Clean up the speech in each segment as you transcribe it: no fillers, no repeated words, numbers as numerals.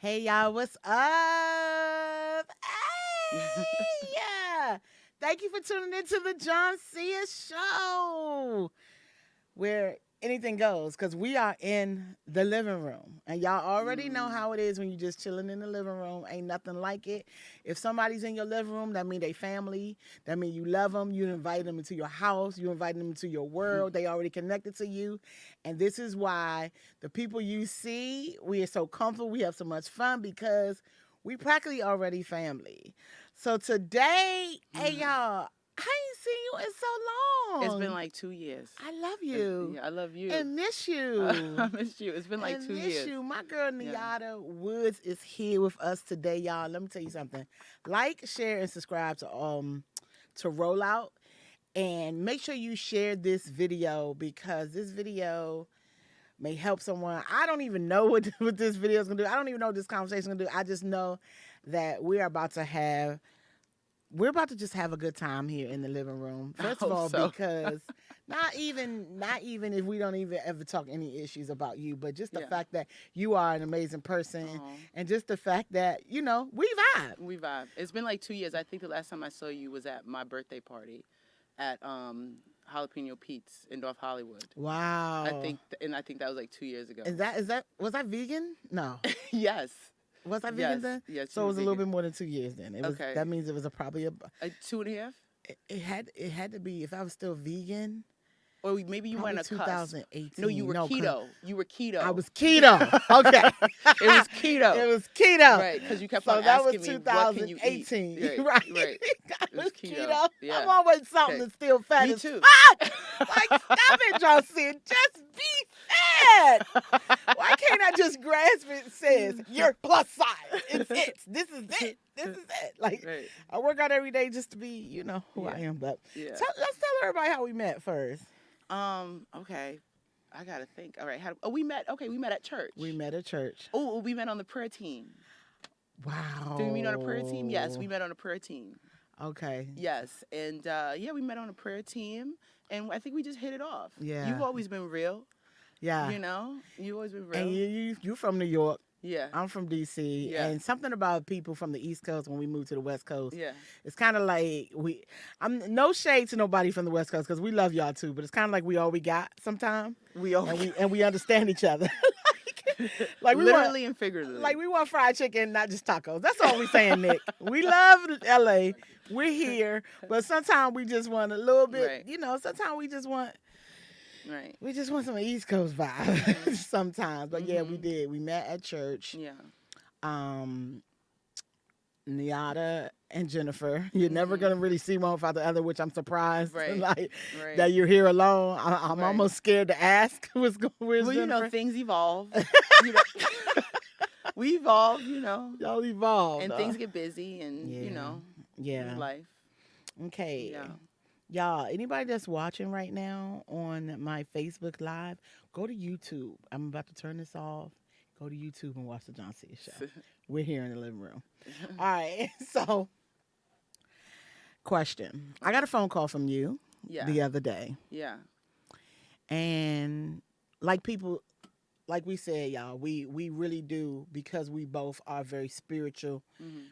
Hey y'all, what's up? Hey, yeah. Thank you for tuning into the Joncea Show, where anything goes, because we are in the living room. And y'all already know how it is when you just chilling in the living room. Ain't nothing like it. If somebody's in your living room, that mean they family. That mean you love them. You invite them into your house. You invite them into your world. They already connected to you. And this is why the people you see, we are so comfortable. We have so much fun because we practically already family. So today, hey y'all, I ain't seen you in so It's long. been like 2 years. I love you. Yeah, I love you. And miss you. I miss you. It's been like And 2 miss years. you. My girl Yeah. Nyatta Woods is here with us today, y'all. Let me tell you something. Like, share, and subscribe to Roll Out. And make sure you share this video because this video may help someone. I don't even know what this video is gonna do. I don't even know what this conversation is gonna do. I just know that we're about to just have a good time here in the living room. First of all, so. because not even if we don't even ever talk any issues about you, but just the fact that you are an amazing person, and just the fact that we vibe. We vibe. It's been like 2 years. I think the last time I saw you was at my birthday party at Jalapeno Pete's in North Hollywood. Wow. I think that was like 2 years ago. Was I vegan? No. Yes. Was I vegan then? Yes. So it was a little bit more than 2 years then. It was, Okay. That means it was probably a 2.5. It had to be if I was still vegan. Or maybe you went a cusp. 2018. No, you were keto. You were keto. I was keto. Okay. It was keto. It was keto. Right, because you kept So on that asking was me, what can you eat? 2018. Right. It was keto. Yeah. I'm always something Okay. that's still fat Me as too. fuck. Like, stop it, Joncea. Just be fat. Why can't I just grasp it and says, you're plus size. It's it. This is it. This is it. Like, Right. I work out every day just to be, who I am. But Yeah. let's tell everybody how we met first. Okay. I gotta think. All right. We met at church. We met at church. Oh, we met on the prayer team. Wow. Did we meet on a prayer team? Yes, we met on a prayer team. Okay. Yes. And we met on a prayer team, and I think we just hit it off. Yeah. You've always been real. Yeah. You've always been real. And you from New York. Yeah. I'm from D.C. Yeah. And something about people from the East Coast when we moved to the West Coast. Yeah. It's kind of like I'm no shade to nobody from the West Coast because we love y'all too. But it's kind of like we all we got sometimes. We understand each other. like we literally and figuratively. Like we want fried chicken, not just tacos. That's all we saying, Nick. We love L.A. We're here, but sometimes we just want a little bit. Right. Sometimes we just want. Right. We just want some East Coast vibe sometimes. But yeah, we did. We met at church. Yeah. Nyatta and Jennifer. You're never going to really see one without the other, which I'm surprised. Right. That you're here alone. I'm Right. almost scared to ask where's Well, Jennifer. things evolve. We evolve, Y'all evolve. and things get busy, and Yeah. life. Okay. Yeah. Y'all, anybody that's watching right now on my Facebook Live, go to YouTube. I'm about to turn this off. Go to YouTube and watch the Joncea Show. We're here in the living room. All right. So, question. I got a phone call from you the other day. Yeah. And like we said, y'all, we really do, because we both are very spiritual.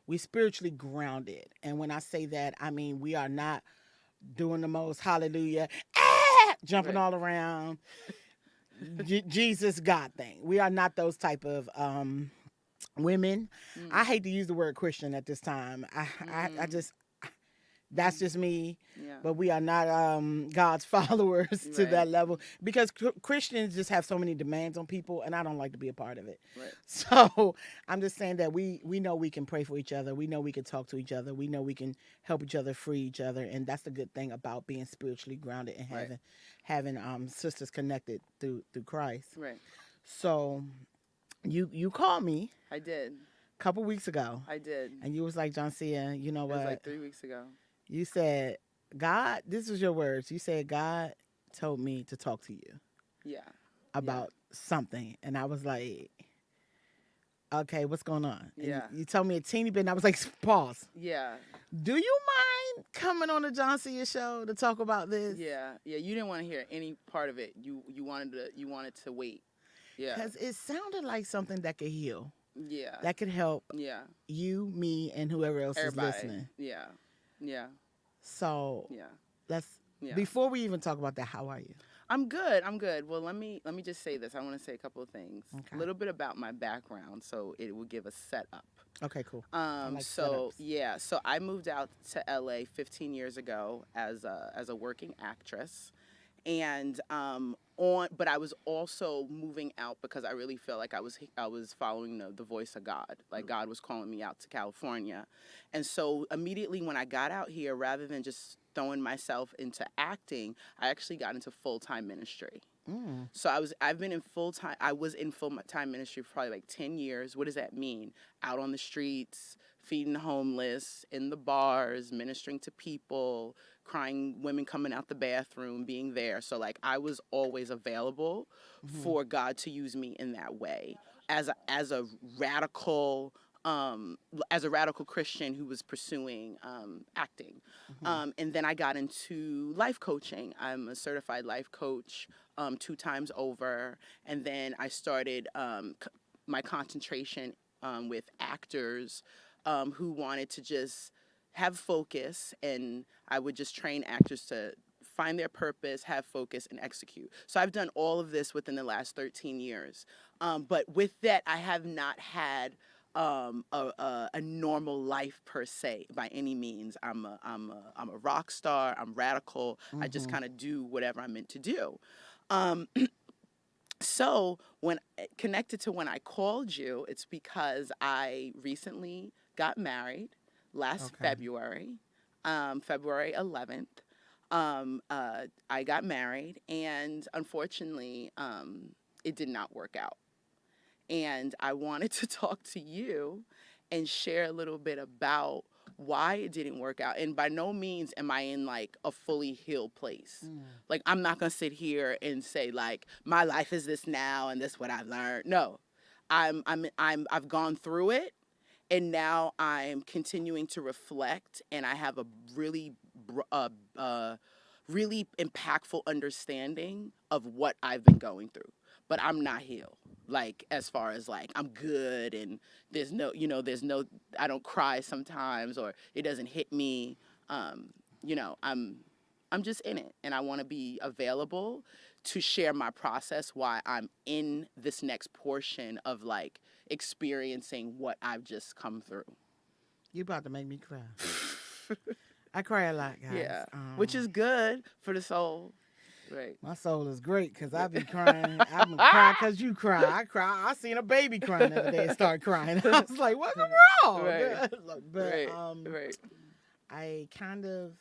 We spiritually grounded. And when I say that, I mean we are not doing the most hallelujah, jumping all around, Jesus God thing. We are not those type of women. I hate to use the word Christian at this time. I just, that's just me. Yeah. But we are not God's followers to that level, because Christians just have so many demands on people, and I don't like to be a part of it. Right. So I'm just saying that we know we can pray for each other. We know we can talk to each other. We know we can help each other, free each other, and that's the good thing about being spiritually grounded and having sisters connected through Christ. Right. So you called me I did. a couple weeks ago. I did. And you was like, Joncea, you know It what? was like 3 weeks ago. You said, God, this was your words. You said, God told me to talk to you. Yeah. About something. And I was like, okay, what's going on? And Yeah. you told me a teeny bit, and I was like, pause. Yeah. Do you mind coming on the Joncea Show to talk about this? Yeah. Yeah. You didn't want to hear any part of it. You wanted to wait. Yeah. Because it sounded like something that could heal. Yeah. that could help Yeah. you, me, and whoever else is Everybody. listening. Yeah. Yeah. So Yeah. let's Yeah. before we even talk about that, how are you? I'm good. I'm good. Well, let me just say this. I want to say a couple of things. A Okay. little bit about my background, so it will give a setup. Okay, cool. I like So setups. yeah, so I moved out to LA 15 years ago as a working actress, and but I was also moving out because I really felt like I was following the voice of God, like God was calling me out to California, and so immediately when I got out here, rather than just throwing myself into acting, I actually got into full-time ministry. Mm. So I was in full time ministry for probably like 10 years. What does that mean? Out on the streets, feeding the homeless, in the bars, ministering to people, crying women coming out the bathroom, being there. So like I was always available Hmm. for God to use me in that way as a radical Christian who was pursuing acting. Hmm. And then I got into life coaching. I'm a certified life coach 2 times over. And then I started my concentration with actors who wanted to just have focus. And I would just train actors to find their purpose, have focus, and execute. So I've done all of this within the last 13 years. But with that, I have not had a normal life per se by any means. I'm a rock star. I'm radical. I just Hmm. kind of do whatever I'm meant to do. Um, so connected to when I called you, it's because I recently got married last Okay. February, February 11th. I got married, and unfortunately, it did not work out. And I wanted to talk to you and share a little bit about why it didn't work out. And by no means am I in like a fully healed place. Mm. Like I'm not gonna sit here and say like my life is this now and this what I've learned. No, I've gone through it, and now I'm continuing to reflect, and I have a really really impactful understanding of what I've been going through. But I'm not healed. Like as far as like I'm good and there's no I don't cry sometimes or it doesn't hit me. Um, I'm just in it, and I want to be available to share my process why I'm in this next portion of like experiencing what I've just come through. You about to make me cry. I cry a lot, guys. Yeah, which is good for the soul, right? My soul is great because I be crying. I've been crying because you cry. I cry. I seen a baby crying the other day and start crying. I was like, what's wrong? Right, But right, right. I kind of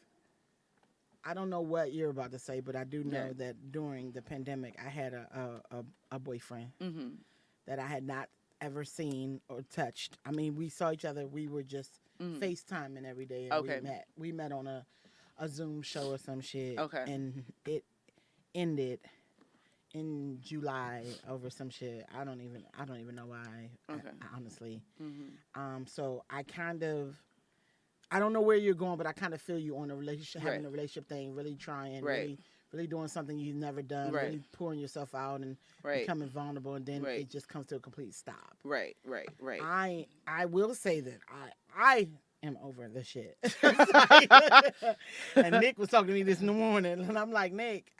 I don't know what you're about to say, but I do know Yeah. that during the pandemic, I had a boyfriend Mhm. that I had not ever seen or touched. I mean, we saw each other. We were just Mhm. FaceTiming every day, and Okay. We met on a Zoom show or some shit, Okay. and it ended in July over some shit. I don't even know why. Okay. Honestly. Mhm. So I don't know where you're going, but I kind of feel you on the relationship, Right. having a relationship thing, really trying, Right. really doing something you've never done, Right. really pouring yourself out and Right. becoming vulnerable, and then Right. it just comes to a complete stop. Right. Right. Right. I will say that I am over the shit. And Nick was talking to me this morning, and I'm like, Nick,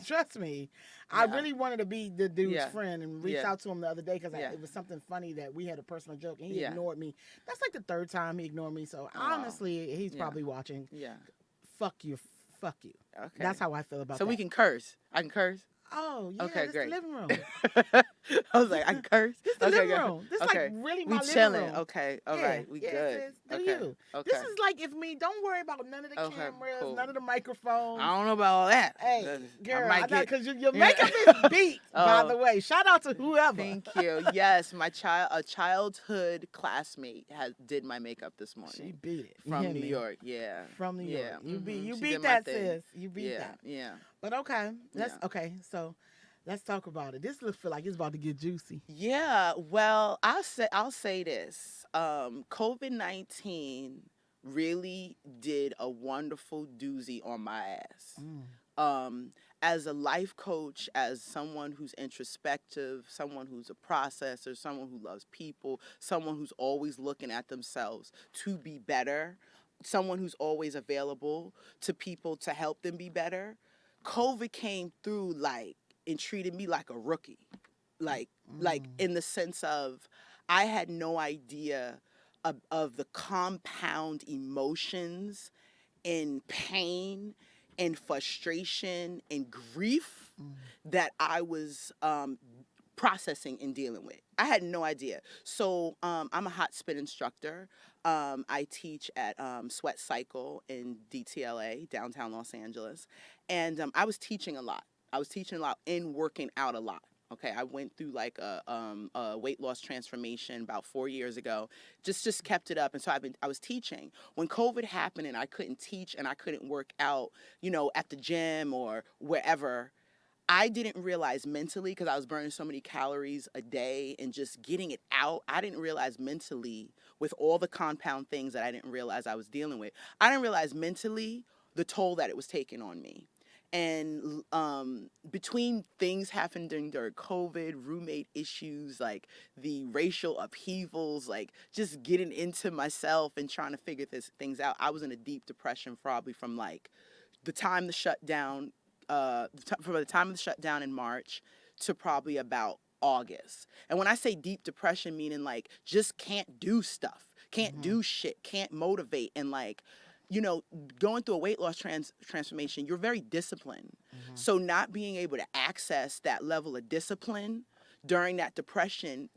trust me. I Yeah. really wanted to be the dude's Yeah. friend and reached Yeah. out to him the other day because Yeah. it was something funny that we had a personal joke and he Yeah. ignored me. That's like the third time he ignored me. So honestly, he's Yeah. probably watching. Yeah. Fuck you. Fuck you. Okay. That's how I feel about So that. we can curse. I can curse. Oh, yeah, Okay, this great. the living room. I was like, I can curse. This the Okay, living good. room. This Okay. like really We my living chilling. room. Okay. All Yeah, right. We yeah, good. sis, do Okay. you. Okay. This is like if me, don't worry about none of the Okay, cameras, cool. none of the microphones. I don't know about all that. Hey, girl, I might know get. because your makeup is beat. By Oh. the way, shout out to whoever. Thank you. Yes, a childhood classmate did my makeup this She morning beat it You hear from New me? York. Yeah. From New York. Yeah. You beat mhm. you She beat did my that, thing. sis. You beat Yeah. that. Yeah. But okay, Yeah. So let's talk about it. This feel like it's about to get juicy. Yeah. Well, I'll say this. COVID-19 really did a wonderful doozy on my ass. Mm. As a life coach, as someone who's introspective, someone who's a processor, someone who loves people, someone who's always looking at themselves to be better, someone who's always available to people to help them be better, COVID came through like and treated me like a rookie. Like Mm. in the sense of I had no idea of the compound emotions and pain and frustration and grief Mm. that I was processing and dealing with. I had no idea. So I'm a hot spin instructor. I teach at Sweat Cycle in DTLA, downtown Los Angeles. And I was teaching a lot. I was teaching a lot and working out a lot. Okay, I went through like a weight loss transformation about 4 years ago. Just kept it up, and so I was teaching when COVID happened, and I couldn't teach and I couldn't work out, at the gym or wherever. I didn't realize mentally, because I was burning so many calories a day and just getting it out. I didn't realize mentally, with all the compound things that I didn't realize I was dealing with, I didn't realize mentally the toll that it was taking on me. And between things happening during COVID, roommate issues, like the racial upheavals, like just getting into myself and trying to figure things out, I was in a deep depression probably from like the time the shutdown, from the time of the shutdown in March to probably about August. And when I say deep depression, meaning like just can't do stuff, can't Mm-hmm. do shit, can't motivate, and like, you know, going through a weight loss transformation, you're very disciplined. Mm-hmm. So not being able to access that level of discipline during that depression,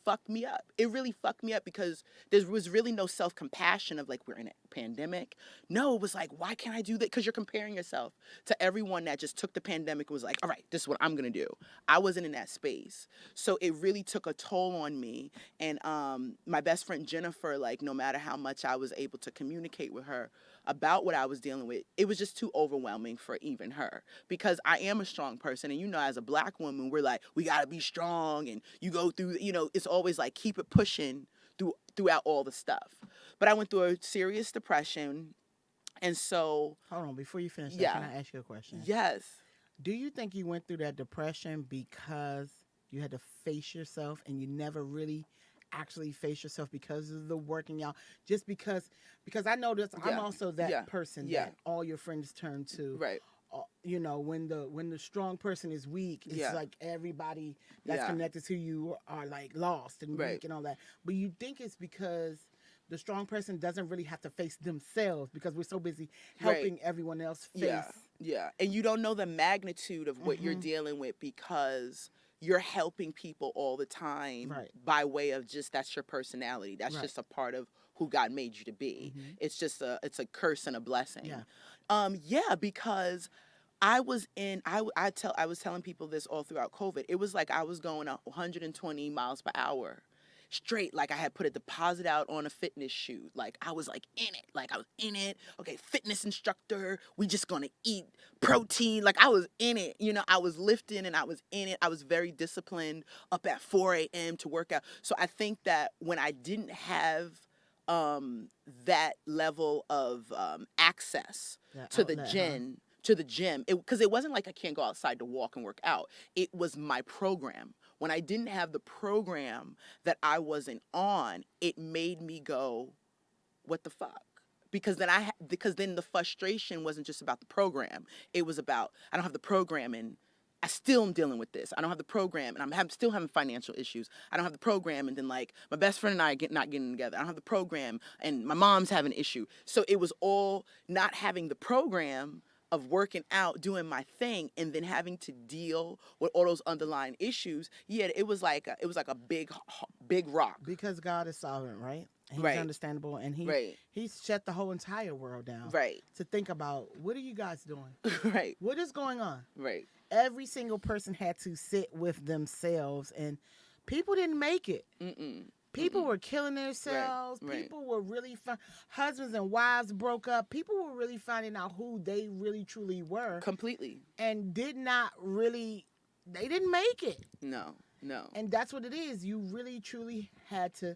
fucked me up. It really fucked me up because there was really no self-compassion of like, we're in a pandemic. No, it was like, why can't I do that? Because you're comparing yourself to everyone that just took the pandemic and was like, all right, this is what I'm going to do. I wasn't in that space. So it really took a toll on me. And my best friend Jennifer, like, no matter how much I was able to communicate with her about what I was dealing with, it was just too overwhelming for even her, because I am a strong person. And, as a Black woman, we're like, we got to be strong. And you go through, it's always like, keep it pushing throughout all the stuff. But I went through a serious depression. And so, Hold on, before you finish that, can yeah, I ask you a question? yes. Do you think you went through that depression because you had to face yourself and you never really actually face yourself because of the working out? Just because I know this, I'm Yeah. also that Yeah. person Yeah. that all your friends turn to. Right. When the strong person is weak, it's Yeah. like everybody that's Yeah. connected to you are like lost and Right. weak and all that. But you think it's because the strong person doesn't really have to face themselves because we're so busy Right. helping everyone else face. Yeah. Yeah. And you don't know the magnitude of what you're Mhm. dealing with because you're helping people all the time Right. by way of just that's your personality. That's Right. just a part of who God made you to be. Mhm. It's a curse and a blessing. Yeah. Yeah, because I was in I was telling people this all throughout COVID. It was like I was going 120 miles per hour straight. Like I had put a deposit out on a fitness shoe. Like I was like in it. Like I was in it. Okay, fitness instructor. We just gonna eat protein. Like I was in it. I was lifting and I was in it. I was very disciplined up at 4 a.m. to work out. So I think that when I didn't have that level of access That to the outlet, huh? gym, because it wasn't like I can't go outside to walk and work out. It was my program. When I didn't have the program that I wasn't on, it made me go, what the fuck? Because then the frustration wasn't just about the program. It was about, I don't have the program and I still am dealing with this. I don't have the program and still having financial issues. I don't have the program, and then like my best friend and I not getting together. I don't have the program and my mom's having an issue. So it was all not having the program of working out, doing my thing, and then having to deal with all those underlying issues. Yeah, it was like a big rock. Because God is sovereign, right? He's Right. understandable, and Right. he's shut the whole entire world down. Right. To think about, what are you guys doing? Right. What is going on? Right. Every single person had to sit with themselves, and people didn't make it. Mm-mm. People were killing themselves. Right. People were really husbands and wives broke up. People were really finding out who they really truly were, Completely. and did not really. They didn't make it. No. And that's what it is. You really truly had to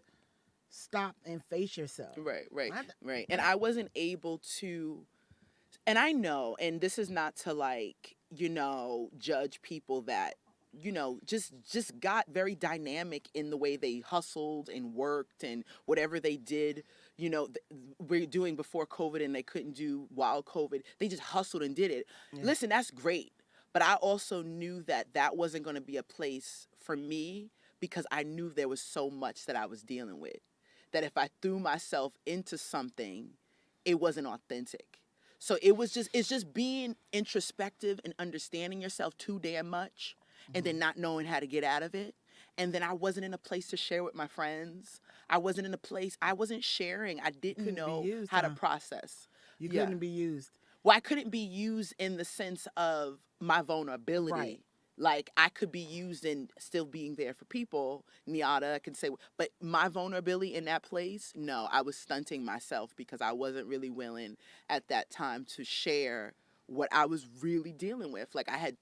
stop and face yourself. Right, right, I, right. And I wasn't able to, and I know, and this is not to like, judge people that, just got very dynamic in the way they hustled and worked and whatever they did, we're doing before COVID and they couldn't do while COVID. They just hustled and did it. yeah. Listen, that's great. But I also knew that that wasn't going to be a place for me because I knew there was so much that I was dealing with. That if I threw myself into something, it wasn't authentic. So it's just being introspective and understanding yourself too damn much and then not knowing how to get out of it. And then I wasn't in a place to share with my friends. I wasn't sharing. I didn't Couldn't be know used, how to huh? process. You Yeah. couldn't be used. Well, I couldn't be used in the sense of my vulnerability. Right. Like I could be used in still being there for people. Nyatta can say, but my vulnerability in that place, no, I was stunting myself because I wasn't really willing at that time to share what I was really dealing with. Like I had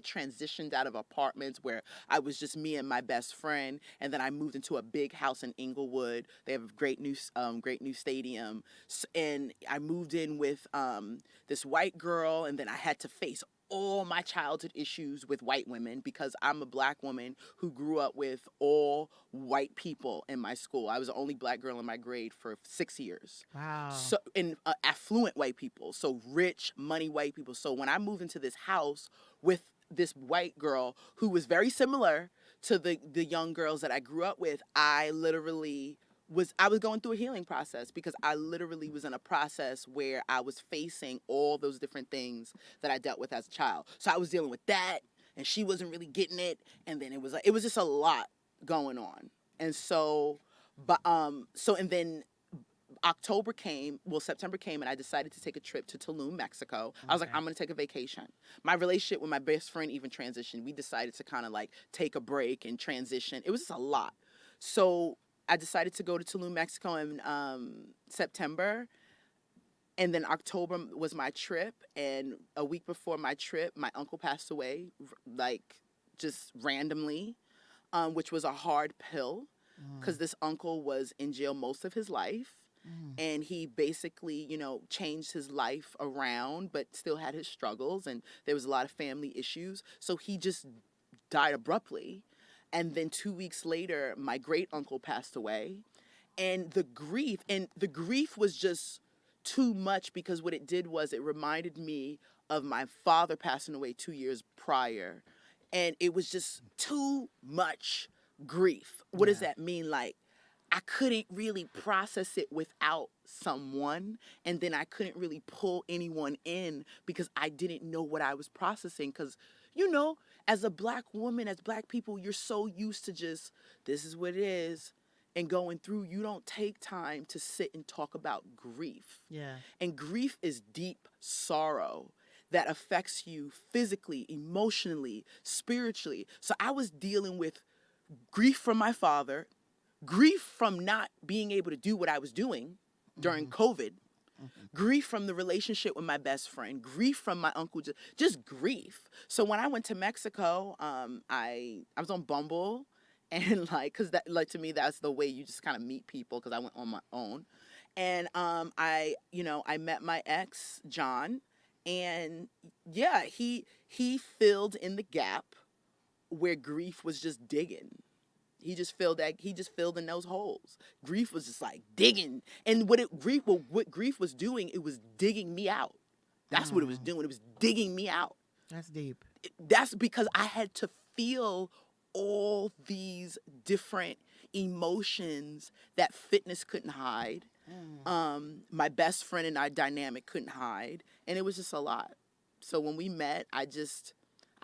transitioned out of apartments where I was just me and my best friend, and then I moved into a big house in Inglewood. They have a great new stadium, and I moved in with this white girl, and then I had to face all my childhood issues with white women because I'm a black woman who grew up with all white people in my school. I was the only black girl in my grade for 6 years. Wow. So, in affluent white people, so rich, money white people. So when I moved into this house with this white girl who was very similar to the young girls that I grew up with, I was going through a healing process because I literally was in a process where I was facing all those different things that I dealt with as a child. So I was dealing with that, and she wasn't really getting it, and then it was just a lot going on. And so, and then September came, and I decided to take a trip to Tulum, Mexico. I was like, I'm going to take a vacation. My relationship with my best friend even transitioned. We decided to kind of like take a break and transition. It was just a lot. So I decided to go to Tulum, Mexico in September. And then October was my trip. And a week before my trip, my uncle passed away, like just randomly, which was a hard pill because this uncle was in jail most of his life. And he basically, changed his life around, but still had his struggles. And there was a lot of family issues. So he just died abruptly. And then 2 weeks later, my great uncle passed away. And the grief was just too much because what it did was it reminded me of my father passing away 2 years prior. And it was just too much grief. What does that mean? Like, I couldn't really process it without someone, and then I couldn't really pull anyone in because I didn't know what I was processing. Because, as a black woman, as black people, you're so used to just, this is what it is, and going through, you don't take time to sit and talk about grief. Yeah. And grief is deep sorrow that affects you physically, emotionally, spiritually. So I was dealing with grief from my father, grief from not being able to do what I was doing during COVID, grief from the relationship with my best friend, grief from my uncle, just grief. So when I went to Mexico, I was on Bumble, and because that, like, to me, that's the way you just kind of meet people because I went on my own. And I met my ex, John, and yeah, he filled in the gap where grief was just digging. He just filled in those holes. Grief was just like digging. And what grief was doing, it was digging me out. That's what it was doing. It was digging me out. That's deep. That's because I had to feel all these different emotions that fitness couldn't hide. My best friend and I dynamic couldn't hide. And it was just a lot. So when we met, I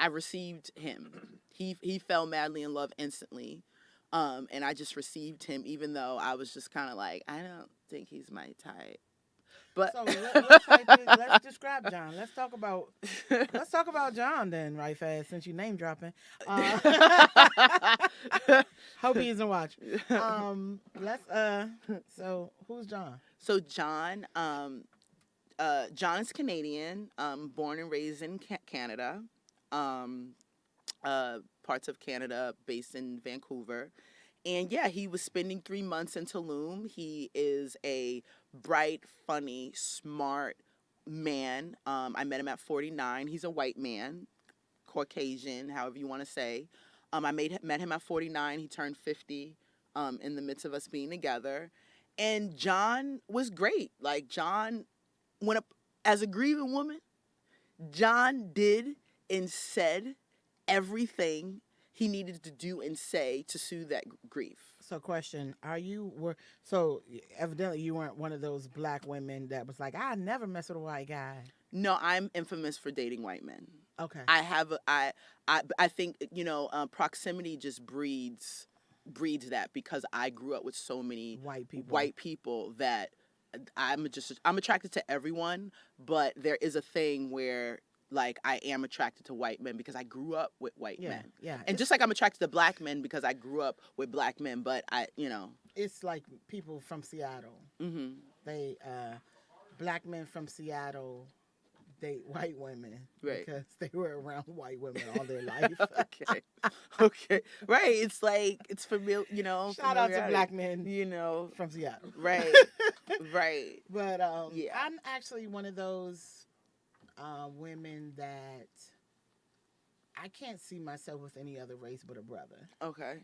received him. He fell madly in love instantly. And I just received him, even though I was just kind of like, I don't think he's my type. But So let's describe John. Let's talk about John then, right fast, since you name dropping. Hope he isn't watching. So who's John? So John, John is Canadian, born and raised in Canada. Parts of Canada, based in Vancouver. And yeah, he was spending 3 months in Tulum. He is a bright, funny, smart man. I met him at 49. He's a white man, Caucasian, however you want to say. Met him at 49. He turned 50 in the midst of us being together. And John was great. Like, John went up as a grieving woman. John did and said everything he needed to do and say to soothe that grief. So, question: so evidently you weren't one of those black women that was like, I never mess with a white guy. No, I'm infamous for dating white men. Okay. I have I think proximity just breeds that, because I grew up with so many white people that I'm attracted to everyone, but there is a thing where, like, I am attracted to white men because I grew up with white men. Yeah. And just like I'm attracted to black men because I grew up with black men, but it's like people from Seattle. Mm-hmm. They black men from Seattle date white women, right, because they were around white women all their life. okay, right. It's like, it's familiar, Shout out to black men, from Seattle. Right, right. But yeah, I'm actually one of those women that I can't see myself with any other race but a brother. Okay.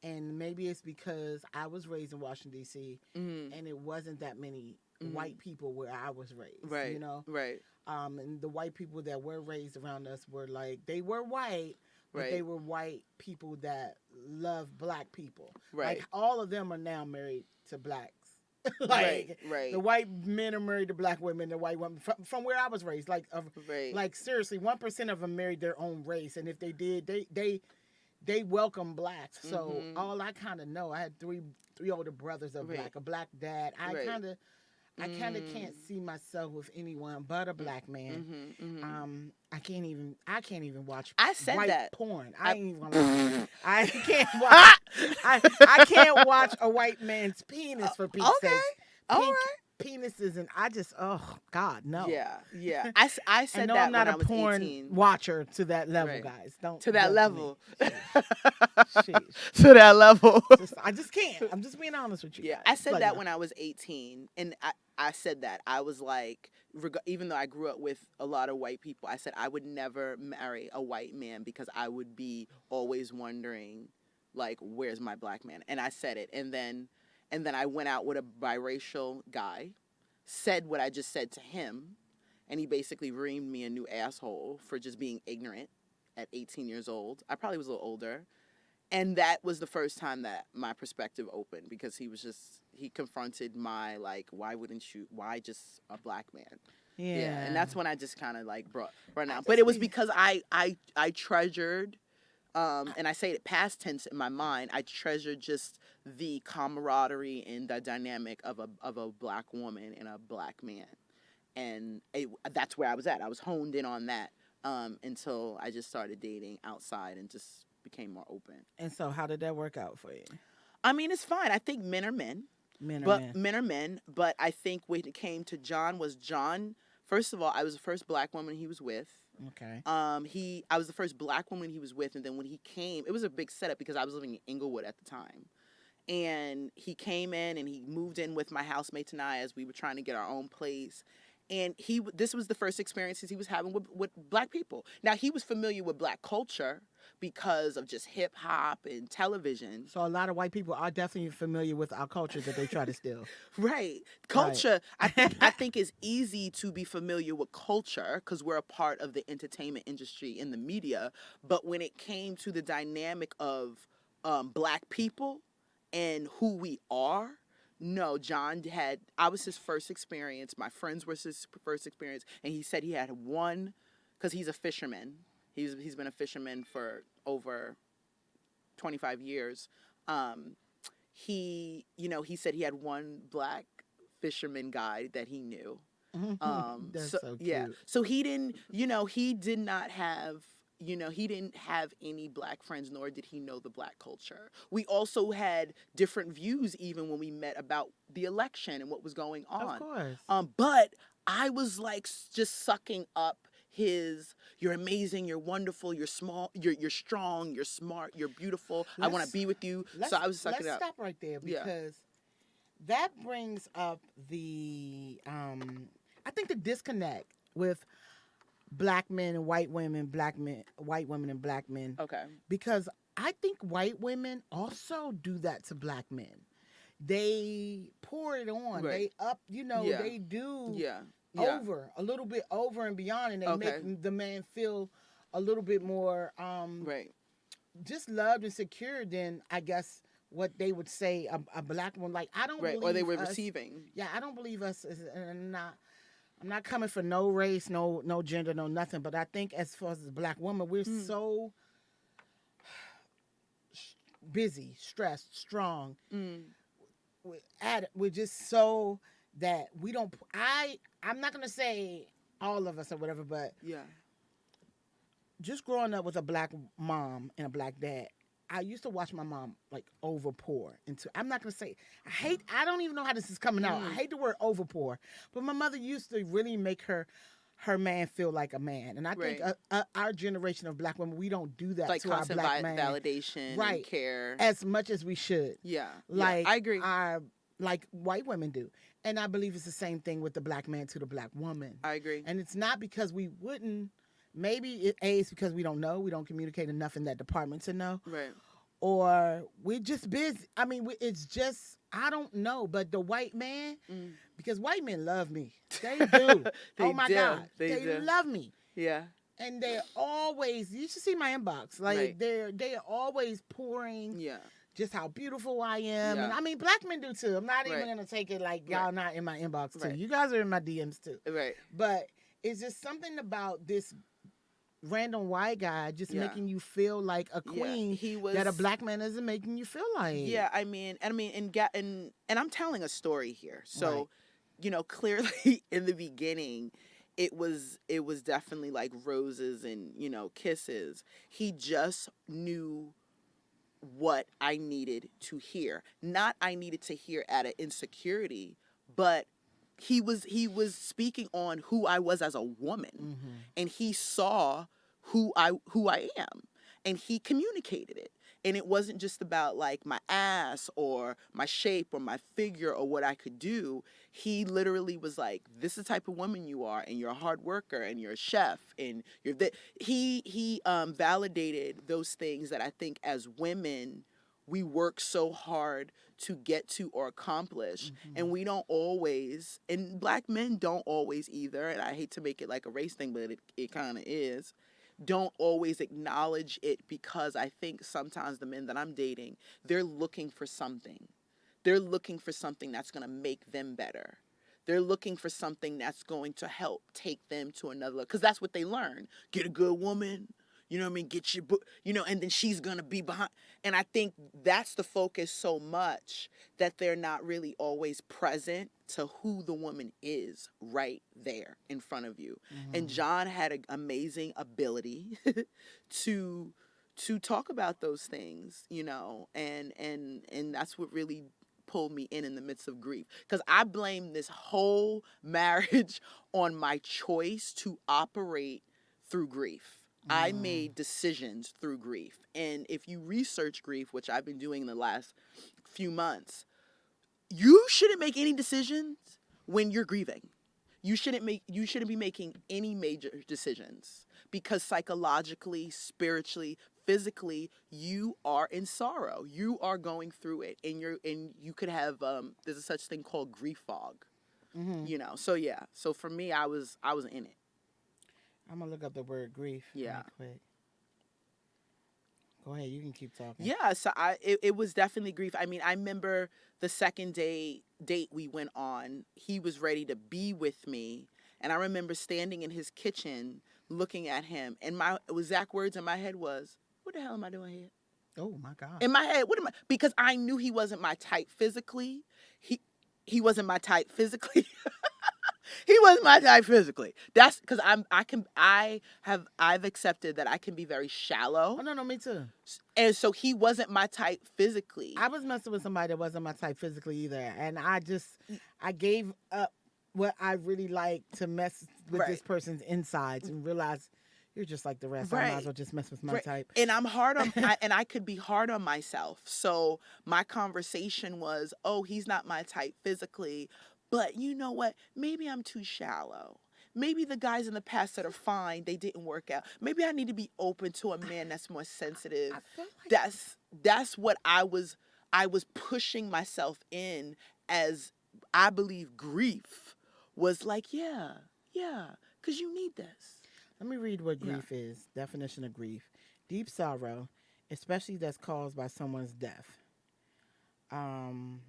And maybe it's because I was raised in Washington, D.C., mm-hmm. and it wasn't that many mm-hmm. white people where I was raised. Right. Right. And the white people that were raised around us were like, they were white, but right. they were white people that love black people. Right. Like, all of them are now married to blacks. Like, right. The white men are married to black women, the white women from where I was raised. Like, right. Like, seriously, 1% of them married their own race, and if they did, they welcome blacks. So mm-hmm. all I kind of know, I had three older brothers of right. black, a black dad. I right. kind of can't see myself with anyone but a black man. Mm-hmm. Mm-hmm. I can't even watch white that porn. I ain't even gonna I can't watch I can't watch a white man's penis, for Pete's sake. All right. Penises, and I just, oh God, no. Yeah. I said that when I was 18. I'm not a porn watcher to that level, right. guys. Don't to that level. Sheesh. To that level. I just can't. I'm just being honest with you. Yeah, guys. I said that when I was 18, and I said that I was like, even though I grew up with a lot of white people, I said I would never marry a white man because I would be always wondering, like, where's my black man? And I said it, and then I went out with a biracial guy, said what I just said to him, and he basically reamed me a new asshole for just being ignorant at 18 years old. I probably was a little older. And that was the first time that my perspective opened, because he confronted my, like, why just a black man? Yeah. And that's when I just kind of, like, brought out. But it was because I treasured, and I say it past tense in my mind, I treasured just the camaraderie and the dynamic of a black woman and a black man. And that's where I was at. I was honed in on that until I just started dating outside and just became more open. And so how did that work out for you? I mean, it's fine. I think men are men. Men are men. But I think when it came to John, first of all, I was the first black woman he was with. Okay. I was the first black woman he was with, and then when he came, it was a big setup because I was living in Inglewood at the time. And he came in and he moved in with my housemate and I as we were trying to get our own place. And this was the first experiences he was having with black people. Now, he was familiar with black culture because of just hip hop and television. So a lot of white people are definitely familiar with our culture that they try to steal. Right. Culture, right. I think it's easy to be familiar with culture because we're a part of the entertainment industry and the media. But when it came to the dynamic of black people and who we are, no, I was his first experience. My friends were his first experience. And he said he had one, because he's a fisherman. He's been a fisherman for over 25 years. He said he had one black fisherman guy that he knew. That's so cute. Yeah. So he didn't have any black friends, nor did he know the black culture. We also had different views even when we met about the election and what was going on. Of course. But I was like just sucking up his "you're amazing, you're wonderful, you're small, you're strong, you're smart, you're beautiful. I want to Let's be with you." So let's I was sucking let's it up. stop right there Yeah. because that brings up the I think the disconnect with black men and white women, black men, white women and black men, Okay. because I think white women also do that to black men. They pour it on. Right. They up, Yeah. they do Yeah. Yeah. over a little bit over and beyond, and they Okay. make the man feel a little bit more Right. just loved and secure than I guess what they would say a black one. Like I don't Right. believe Or they were us. receiving. Yeah, I don't believe us. And I'm not coming for no race, no gender, no nothing. But I think as far as a black woman, we're so busy, stressed, strong. Mm. We're just so that we don't. I'm not gonna say all of us or whatever, but Yeah. just growing up with a black mom and a black dad, I used to watch my mom like overpour into. I'm not gonna say I don't even know how this is coming out. I hate the word overpour, but my mother used to really make her man feel like a man, and I think our generation of black women, we don't do that Like to our constant black man validation, right and care. as much as we should. Yeah. Like I agree. like white women do, and I believe it's the same thing with the black man to the black woman. I agree. And it's not because we wouldn't. Maybe it's because we don't know. We don't communicate enough in that department to know. Right. Or we're just busy. I mean, it's just, I don't know. But the white man, because white men love me. They do. They oh, my do. God. They They do. love me. Yeah. And they're always, you should see my inbox. Like, Right. they're always pouring Yeah. just how beautiful I am. Yeah. And I mean, black men do too. I'm not even Right. going to take it like y'all not in my inbox too. Right. You guys are in my DMs too. Right. But it's just something about this random white guy just Yeah. making you feel like a queen He was that a black man isn't making you feel like. Yeah, I mean, and I'm telling a story here. So, Right. Clearly in the beginning, it was definitely like roses and, kisses. He just knew what I needed to hear. Not I needed to hear out of insecurity, but he was speaking on who I was as a woman, and he saw who I am, and he communicated it. And it wasn't just about like my ass or my shape or my figure or what I could do. He literally was like, "This is the type of woman you are, and you're a hard worker, and you're a chef, and you're that." He validated those things that I think as women we work so hard to get to or accomplish, and we don't always, and black men don't always either, and I hate to make it like a race thing, but it kind of is, don't always acknowledge it, because I think sometimes the men that I'm dating, they're looking for something. They're looking for something that's going to make them better. They're looking for something that's going to help take them to another level, because that's what they learn. Get a good woman. You know what I mean? Get your book, and then she's going to be behind. And I think that's the focus so much that they're not really always present to who the woman is right there in front of you. And John had an amazing ability to talk about those things, and that's what really pulled me in the midst of grief. Because I blame this whole marriage on my choice to operate through grief. I made decisions through grief. And if you research grief, which I've been doing in the last few months, you shouldn't make any decisions when you're grieving. You shouldn't be making any major decisions, because psychologically, spiritually, physically, you are in sorrow. You are going through it, and you could have there's a such thing called grief fog. So yeah. So for me, I was in it. I'm going to look up the word grief Yeah. really quick. Go ahead. You can keep talking. Yeah, so it was definitely grief. I mean, I remember the second date we went on, he was ready to be with me, and I remember standing in his kitchen looking at him, and my exact words in my head was, "What the hell am I doing here?" Oh, my God. In my head, because I knew he wasn't my type physically. He wasn't my type physically. He wasn't my type physically. That's because I've accepted that I can be very shallow. Oh, no, me too. And so he wasn't my type physically. I was messing with somebody that wasn't my type physically either. And I gave up what I really like to mess with this Right. person's insides and realize you're just like the rest. I might as Right. well just mess with my Right. type. And I could be hard on myself. So my conversation was, oh, he's not my type physically, but you know what? Maybe I'm too shallow. Maybe the guys in the past that are fine, they didn't work out. Maybe I need to be open to a man that's more sensitive. I feel like That's what I was pushing myself in, as I believe grief was like, yeah, yeah, because you need this. let me read what Yeah. grief is. Definition of grief: deep sorrow, especially that's caused by someone's death. Um,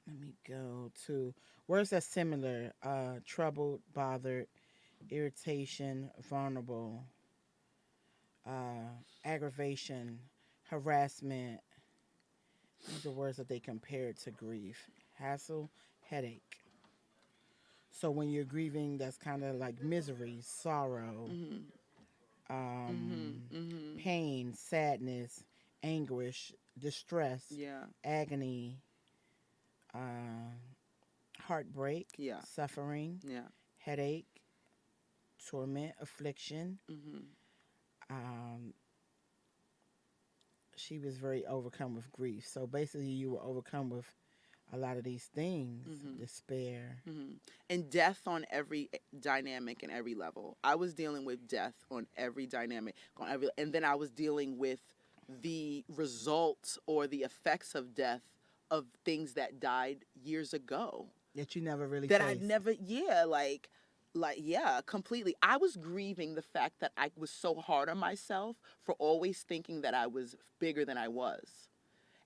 Let me go to words that's similar: troubled, bothered, irritation, vulnerable, aggravation, harassment. These are words that they compare to grief. Hassle, headache. So when you're grieving, that's kind of like misery, sorrow, Mhm. Mhm. um, Mhm. pain, sadness, anguish, distress, Yeah. agony, uh, heartbreak, Yeah. suffering, Yeah. headache, torment, affliction. Mhm. Um, she was very overcome with grief. So basically, you were overcome with a lot of these things: Mhm. despair. Mhm. And death on every dynamic and every level. I was dealing with death on every dynamic, and then I was dealing with the results or the effects of death of things that died years ago That you never really that I'd faced. never, yeah, yeah, completely. I was grieving the fact that I was so hard on myself for always thinking that I was bigger than I was.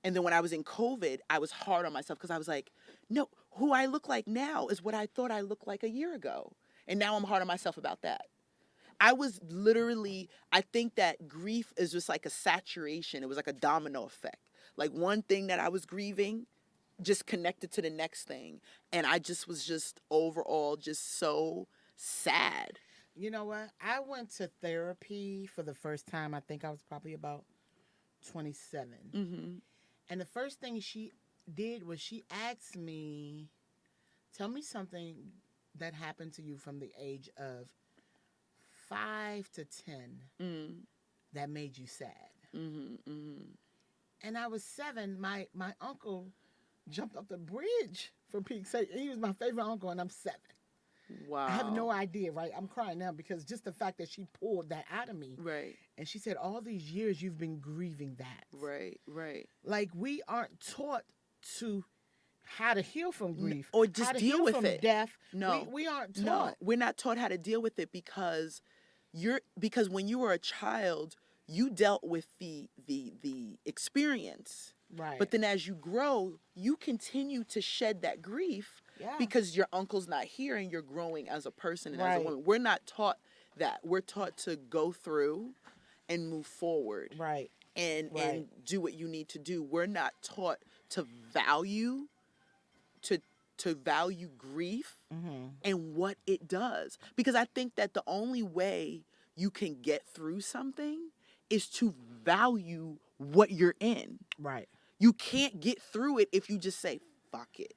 And then when I was in COVID, I was hard on myself because I was like, no, who I look like now is what I thought I looked like a year ago. And now I'm hard on myself about that. I was literally, I think that grief is just like a saturation. It was like a domino effect. Like one thing that I was grieving just connected to the next thing. And I just was just overall just so sad. You know what? I went to therapy for the first time. I think I was probably about 27. Mm-hmm. And the first thing she did was she asked me, tell me something that happened to you from the age of 5 to 10 Mm-hmm. that made you sad. Mm-hmm. Mm-hmm. And I was 7. My uncle jumped off the bridge for peak's sake. He was my favorite uncle, and I'm 7. I have no Wow. idea, right? I'm crying now because just the fact that she pulled that out of me. Right. And she said, all these years you've been grieving that. Right. Right. Like, we aren't taught to how to heal from grief, Or how just to deal heal with from it. death. No. We aren't No, taught. we're not taught how to deal with it because when you were a child, you dealt with the experience. Right. But then as you grow, you continue to shed that grief Yeah. because your uncle's not here and you're growing as a person and as a Right. woman. We're not taught that. We're taught to go through and move forward Right. and Right. do what you need to do. We're not taught to value to value grief Mm-hmm. and what it does. Because I think that the only way you can get through something is to value what you're in. Right. You can't get through it if you just say, fuck it.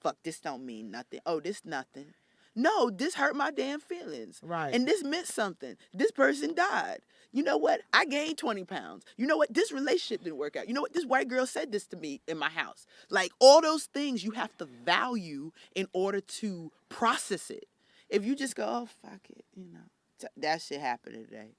Fuck, this don't mean nothing. Oh, this nothing. No, this hurt my damn feelings. Right. And this meant something. This person died. You know what? I gained 20 pounds. You know what? This relationship didn't work out. You know what? This white girl said this to me in my house. Like all those things you have to value in order to process it. If you just go, oh, fuck it, that shit happened today.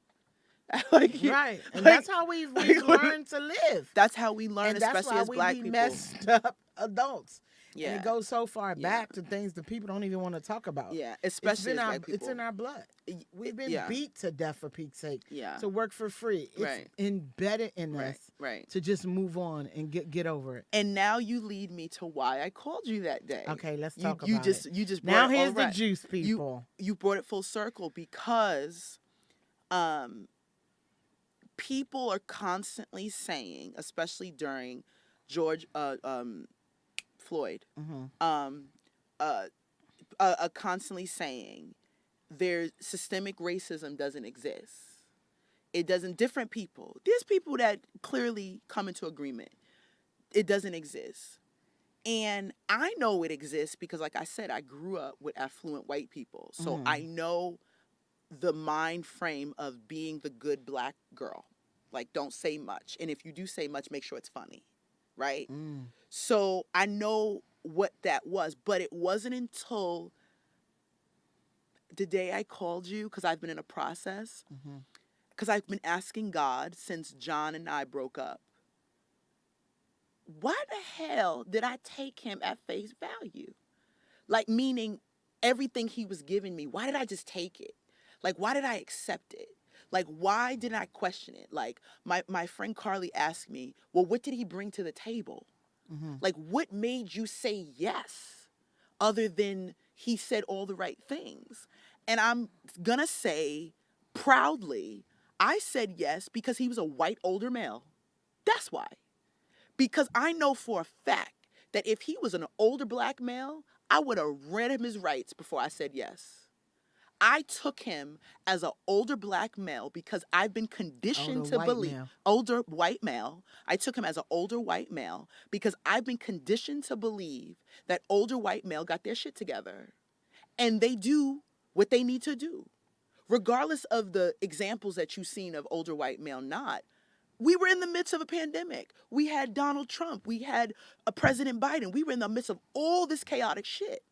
Right. And like- that's how we've learned to live. That's how we learn, And that's especially why as we black be people. messed up adults. Yeah. And it goes so far Yeah. back to things that people don't even want to talk about. Yeah, It's especially in as our black people. it's in our blood. We've been Yeah. beat to death for peak's sake. Yeah. To work for free. It's Right. embedded in Right, us right. to just move on and get over it. And now you lead me to why I called you that day. Okay, let's You talk you about just it. you just Now brought it here's all the right. juice, people. You brought it full circle because people are constantly saying, especially during George Floyd, Mm-hmm. constantly saying there's systemic racism doesn't exist. It doesn't. Different people. There's people that clearly come into agreement. It doesn't exist. And I know it exists because, like I said, I grew up with affluent white people. So I know the mind frame of being the good black girl. Like, don't say much. And if you do say much, make sure it's funny. Right? So I know what that was. But it wasn't until the day I called you, because I've been in a process, because I've been asking God since John and I broke up, why the hell did I take him at face value? Like, meaning everything he was giving me, why did I just take it? Like, why did I accept it? Like, why didn't I question it? Like, my friend Carly asked me, well, what did he bring to the table? Like, what made you say yes other than he said all the right things? And I'm going to say proudly, I said yes because he was a white older male. That's why. Because I know for a fact that if he was an older black male, I would have read him his rights before I said yes. I took him as an older black male because I've been conditioned to believe, older white male. I took him as an older white male because I've been conditioned to believe that older white male got their shit together and they do what they need to do. Regardless of the examples that you've seen of older white male not, we were in the midst of a pandemic. We had Donald Trump. We had a President Biden. We were in the midst of all this chaotic shit.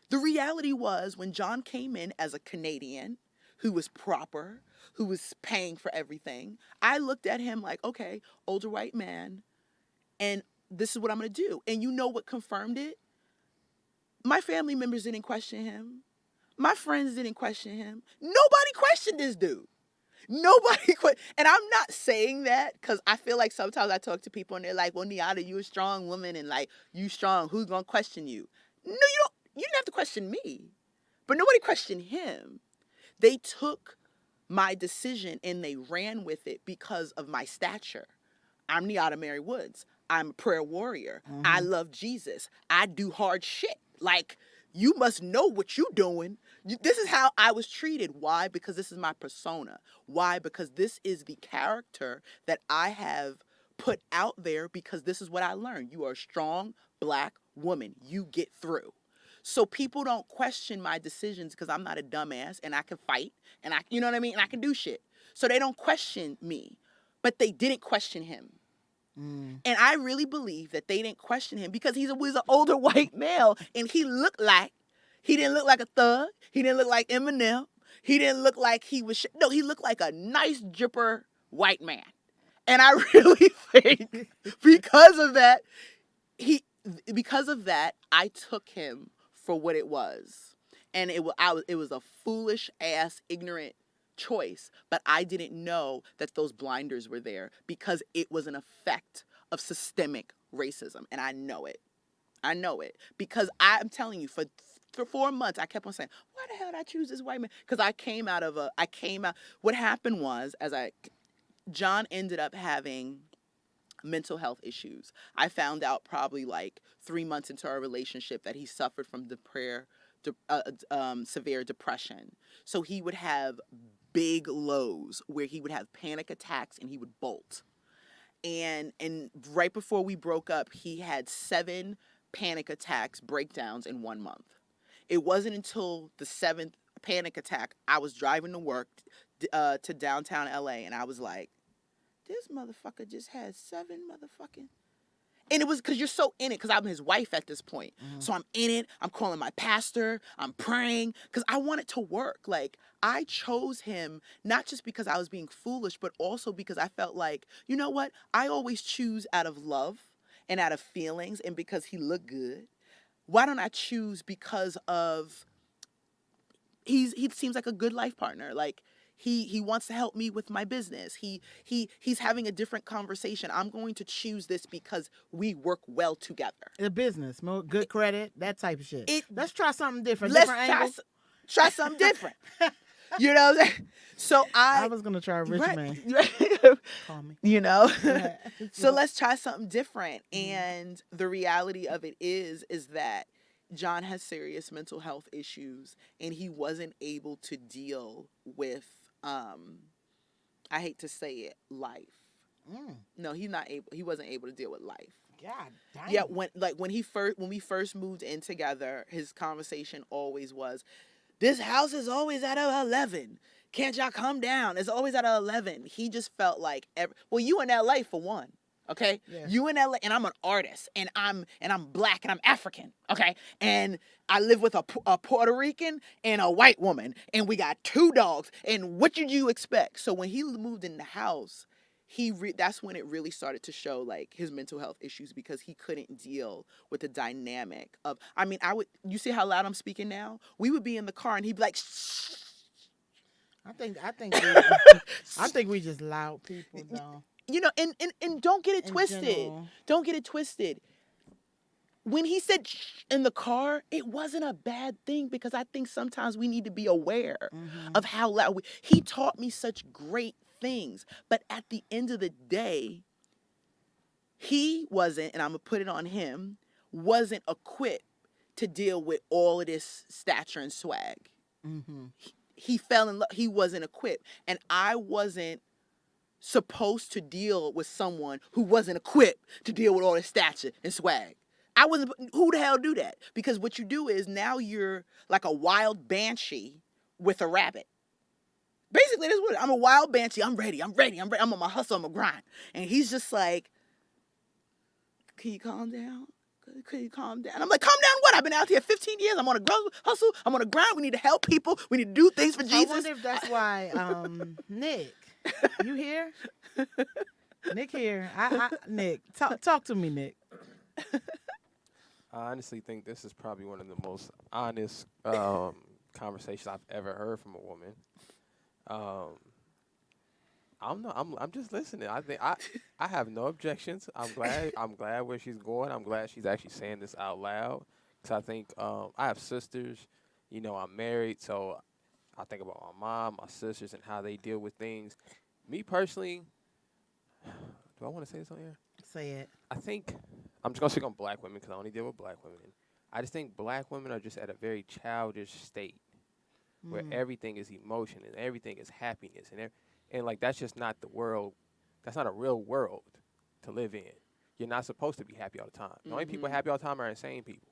The reality was when John came in as a Canadian who was proper, who was paying for everything, I looked at him like, okay, older white man, and this is what I'm going to do. And you know what confirmed it? My family members didn't question him. My friends didn't question him. Nobody questioned this dude. Nobody quit. And I'm not saying that because I feel like sometimes I talk to people and they're like, well, Nyatta, you a strong woman and like, you strong. Who's going to question you? No, you don't. You didn't have to question me. But nobody questioned him. They took my decision and they ran with it because of my stature. I'm Nyatta Mary Woods. I'm a prayer warrior. I love Jesus. I do hard shit. Like, you must know what you're doing. This is how I was treated. Why? Because this is my persona. Why? Because this is the character that I have put out there because this is what I learned. You are a strong black woman. You get through. So people don't question my decisions because I'm not a dumbass and I can fight and you know what I mean? And I can do shit. So they don't question me, but they didn't question him. And I really believe that they didn't question him because he was an older white male and he didn't look like a thug. He didn't look like Eminem. He didn't look like he looked like a nice dripper white man. And I really think because of that, I took him for what it was. And it was a foolish ass, ignorant choice, but I didn't know that those blinders were there because it was an effect of systemic racism, and I know it. I know it because I'm telling you, for 4 months I kept on saying, "Why the hell did I choose this white man?" Because What happened was, John ended up having mental health issues. I found out probably like 3 months into our relationship that he suffered from severe depression. So he would have big lows where he would have panic attacks and he would bolt. And right before we broke up, he had 7 panic attacks, breakdowns in 1 month. It wasn't until the 7th panic attack, I was driving to work to downtown LA, and I was like, this motherfucker just had 7 motherfucking. And it was because you're so in it, because I'm his wife at this point. So I'm in it. I'm calling my pastor. I'm praying because I want it to work. Like, I chose him not just because I was being foolish, but also because I felt like, you know what? I always choose out of love and out of feelings and because he looked good. Why don't I choose because of he seems like a good life partner. Like, he wants to help me with my business. He's having a different conversation. I'm going to choose this because we work well together. The business, more good credit, that type of shit. Let's try something different. Let's different try something different. You know what I'm saying? So I was gonna try a rich man. Call me. You know? So let's try something different. And the reality of it is that John has serious mental health issues and he wasn't able to deal with I hate to say it, life. No, he wasn't able to deal with life. God damn. Yeah, when we first moved in together, his conversation always was, "This house is always at 11. Can't y'all come down? It's always at 11." He just felt like well, you in LA for one. Okay, Yeah. you in LA, and I'm an artist, and I'm black, and I'm African. Okay, and I live with a Puerto Rican and a white woman, and we got 2 dogs. And what did you expect? So when he moved in the house, that's when it really started to show like his mental health issues, because he couldn't deal with the dynamic of. I mean, you see how loud I'm speaking now? We would be in the car, and he'd be like, "Shh." I think we just loud people though. And don't get it In twisted. general. Don't get it twisted. When he said shh in the car, it wasn't a bad thing, because I think sometimes we need to be aware of how loud he taught me such great things. But at the end of the day, he wasn't, and I'm going to put it on him, wasn't equipped to deal with all of this stature and swag. He fell in love. He wasn't equipped. And I wasn't supposed to deal with someone who wasn't equipped to deal with all this stature and swag. I wasn't. Who the hell do that? Because what you do is now you're like a wild banshee with a rabbit. Basically, that's what I'm, a wild banshee. I'm ready. I'm on my hustle. I'm a grind. And he's just like, "Can you calm down? Can you calm down?" I'm like, "Calm down what? I've been out here 15 years. I'm on a hustle. I'm on a grind. We need to help people. We need to do things for Jesus." I wonder if that's why Nick, you here? Nick here. Nick, talk to me, Nick. I honestly think this is probably one of the most honest conversations I've ever heard from a woman. I'm just listening. I think I have no objections. I'm glad where she's going. I'm glad she's actually saying this out loud, because I think I have sisters. I'm married, so I think about my mom, my sisters, and how they deal with things. Me personally, do I want to say this on here? Say it. I think I'm just gonna speak on black women, because I only deal with black women. I just think black women are just at a very childish state where everything is emotion and everything is happiness, and like that's just not the world. That's not a real world to live in. You're not supposed to be happy all the time. The only people happy all the time are insane people.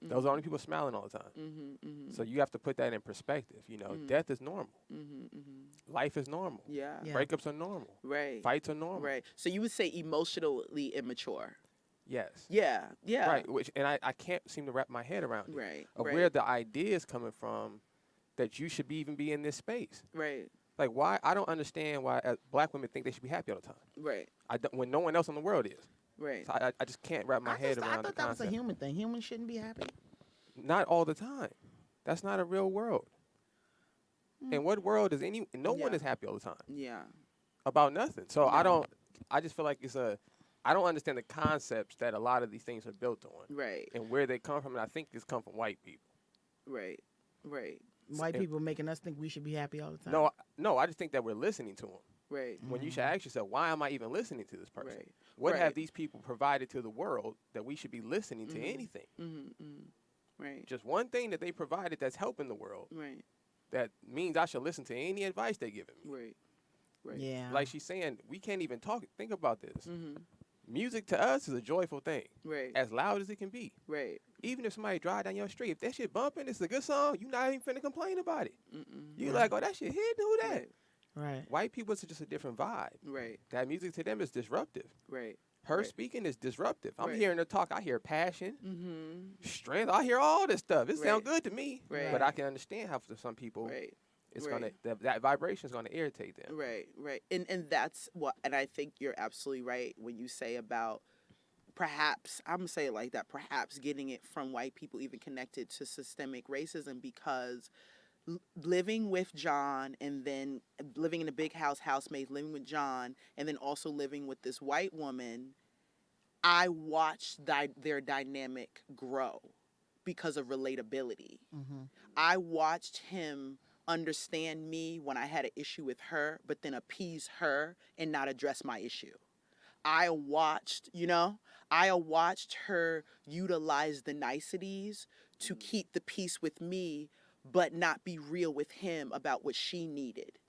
Those are the only people smiling all the time. So you have to put that in perspective. Death is normal. Life is normal. Yeah. Breakups are normal. Right. Fights are normal. Right. So you would say emotionally immature. Yes. Yeah. Yeah. Right. And I can't seem to wrap my head around it. Right. Of where the idea is coming from that you should even be in this space. Right. Like, why? I don't understand why black women think they should be happy all the time. Right. When no one else in the world is. Right. So I just can't wrap my head around the I thought that was concept. a human thing. Humans shouldn't be happy. Not all the time. That's not a real world. In what world is no one is happy all the time? Yeah. About nothing. So I just feel like I don't understand the concepts that a lot of these things are built on. Right. And where they come from, and I think this come from white people. Right. Right. White people making us think we should be happy all the time. No, I just think that we're listening to them. Right. When you should ask yourself, why am I even listening to this person? Right. What have these people provided to the world that we should be listening to anything? Right. Just one thing that they provided that's helping the world. Right. That means I should listen to any advice they're giving me. Right. Right. Yeah. Like she's saying, we can't even talk. Think about this. Music to us is a joyful thing. Right. As loud as it can be. Right. Even if somebody drive down your street, if that shit bumping, it's a good song, you're not even finna complain about it. You like, oh, that shit hit, who that? Right. White people, it's just a different vibe. Right. That music to them is disruptive. Right. Her speaking is disruptive. I'm Right. hearing her talk. I hear passion, strength. I hear all this stuff. It sounds good to me. Right. But I can understand how for some people, it's gonna that vibration is gonna irritate them. Right. Right. And that's what. And I think you're absolutely right when you say about perhaps, I'm gonna say it like that. Perhaps getting it from white people, even connected to systemic racism, because living with John, and then living in a big housemaid, living with John, and then also living with this white woman, I watched their dynamic grow because of relatability. I watched him understand me when I had an issue with her, but then appease her and not address my issue. I watched her utilize the niceties to keep the peace with me, but not be real with him about what she needed.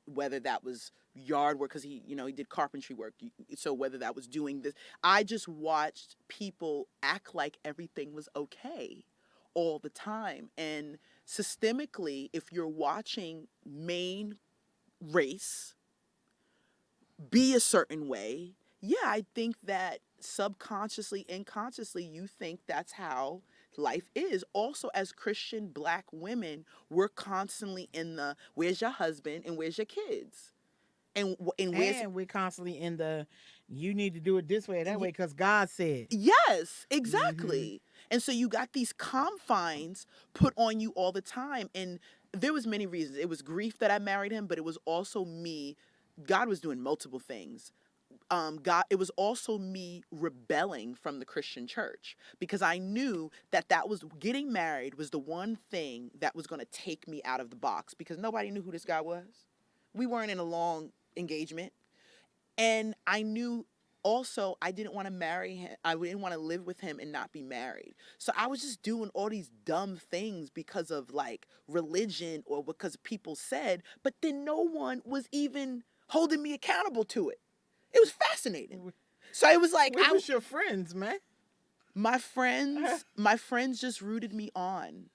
whether that was yard work, because he did carpentry work. So whether that was doing this, I just watched people act like everything was okay all the time. And systemically, if you're watching main race be a certain way, yeah, I think that subconsciously, unconsciously, you think that's how life is. Also, as Christian Black women, we're constantly in the where's your husband and where's your kids, and where's And we're constantly in the you need to do it this way or that way because God said. yes, Mm-hmm. exactly. And so you got these confines put on you all the time. And there was many reasons. It was grief that I married him, but it was also me. God was doing multiple things. It was also me rebelling from the Christian church, because I knew that was getting married was the one thing that was going to take me out of the box, because nobody knew who this guy was. We weren't in a long engagement. And I knew also I didn't want to marry him. I didn't want to live with him and not be married. So I was just doing all these dumb things because of like religion or because people said, but then no one was even holding me accountable to it. It was fascinating. So it was like Where was your friends, man? my friends just rooted me on.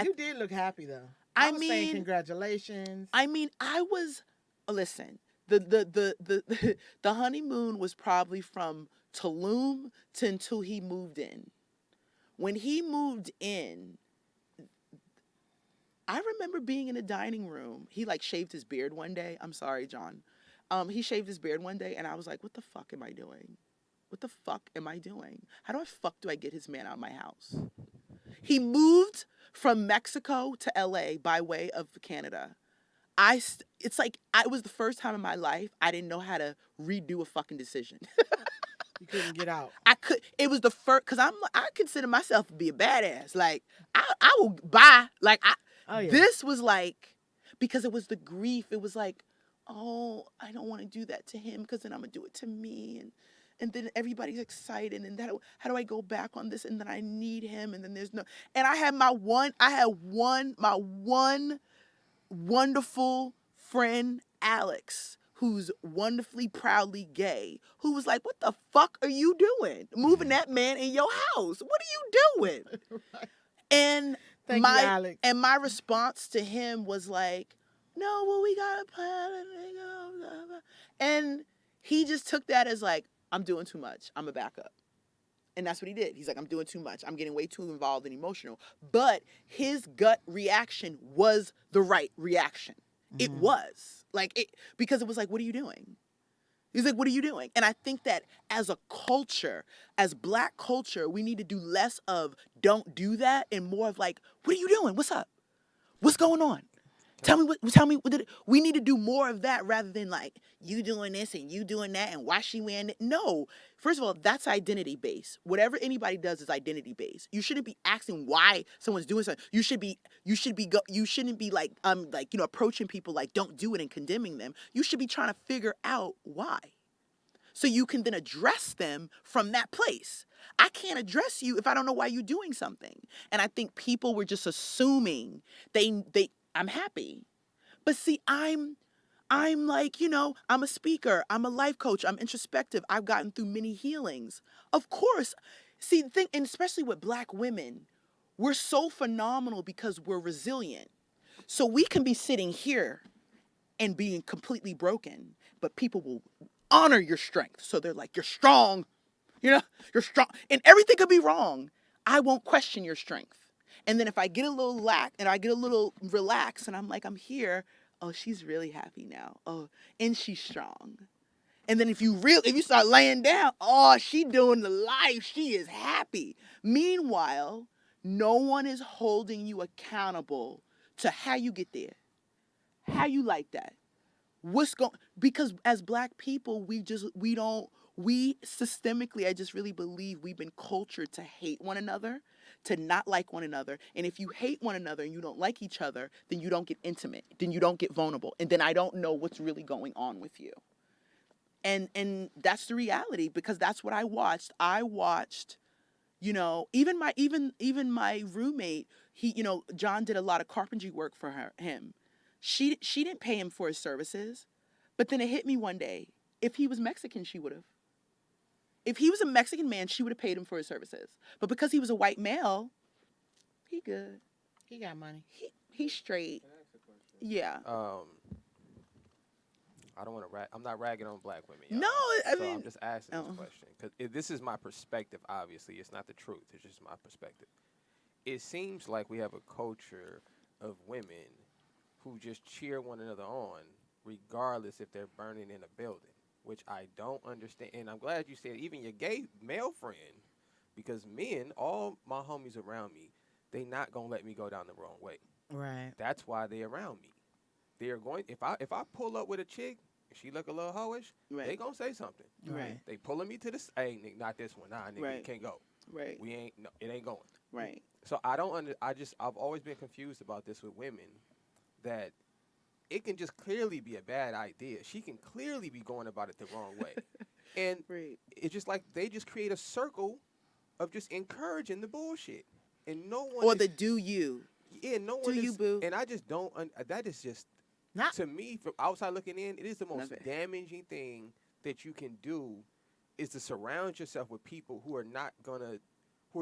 You did look happy though. I was saying mean, congratulations. I was listen. The honeymoon was probably from Tulum to until he moved in. When he moved in, I remember being in a dining room. He like shaved his beard one day. I'm sorry, John. He shaved his beard one day, and I was like, "What the fuck am I doing? What the fuck am I doing? How do I get his man out of my house?" He moved from Mexico to LA by way of Canada. It's like it was the first time in my life I didn't know how to redo a fucking decision. You couldn't get out. It was the first, because I consider myself to be a badass. Like I will buy like Oh yeah. this was like, because it was the grief. It was like, oh, I don't want to do that to him because then I'm gonna do it to me, and then everybody's excited, and how do I go back on this, and then I need him, and then there's no, and I had my one wonderful friend Alex, who's wonderfully proudly gay, who was like, what the fuck are you doing moving that man in your house? What are you doing? Right. And Thank you, Alex. my response to him was like, no, well, we got a plan. And he just took that as like, I'm doing too much. I'm a backup. And that's what he did. He's like, I'm doing too much. I'm getting way too involved and emotional. But his gut reaction was the right reaction. It was. Because it was like, what are you doing? He's like, what are you doing? And I think that as a culture, as Black culture, we need to do less of don't do that and more of like, what are you doing? What's up? What's going on? Tell me what did it? We need to do more of that rather than like you doing this and you doing that and why she wearing it. No, first of all, that's identity based. Whatever anybody does is identity based. You shouldn't be asking why someone's doing something. You shouldn't be like approaching people like don't do it and condemning them. You should be trying to figure out why, so you can then address them from that place. I can't address you if I don't know why you're doing something. And I think people were just assuming I'm happy. But see, I'm like, I'm a speaker, I'm a life coach, I'm introspective. I've gotten through many healings. Of course. See, the thing, and especially with Black women, we're so phenomenal because we're resilient. So we can be sitting here and being completely broken, but people will honor your strength. So they're like, you're strong, you're strong. And everything could be wrong. I won't question your strength. And then if I get a little relaxed and I'm like, I'm here, oh, she's really happy now. Oh, and she's strong. And then if you start laying down, oh, she doing the life. She is happy. Meanwhile, no one is holding you accountable to how you get there. How you like that. Because as Black people, we systemically, I just really believe we've been cultured to hate one another, to not like one another. And if you hate one another and you don't like each other, then you don't get intimate, then you don't get vulnerable. And then I don't know what's really going on with you. And that's the reality, because that's what I watched. I watched, even my roommate, he, John did a lot of carpentry work for him. She didn't pay him for his services, but then it hit me one day. If he was Mexican, she would have. If he was a Mexican man, she would have paid him for his services. But because he was a white male, he good. He got money. He's straight. Yeah. I don't want to I'm not ragging on black women. Y'all. No, I so mean, I'm just asking this question because this is my perspective. Obviously, it's not the truth. It's just my perspective. It seems like we have a culture of women who just cheer one another on, regardless if they're burning in a building, which I don't understand. And I'm glad you said even your gay male friend, because men, all my homies around me, they not gonna let me go down the wrong way. Right. That's why they around me. They're going if I pull up with a chick and she look a little hoish, they gonna say something. Right. They pulling me to this. Hey, nigga, not this one. Nah, nigga, you can't go. Right. We ain't. No, it ain't going. Right. So I don't. I've always been confused about this with women, that it can just clearly be a bad idea. She can clearly be going about it the wrong way, and it's just like they just create a circle of just encouraging the bullshit, and no one. Or the do you. Yeah, no one. Do you, boo? And I just don't. That is just. To me, from outside looking in, it is the most damaging thing that you can do, is to surround yourself with people who are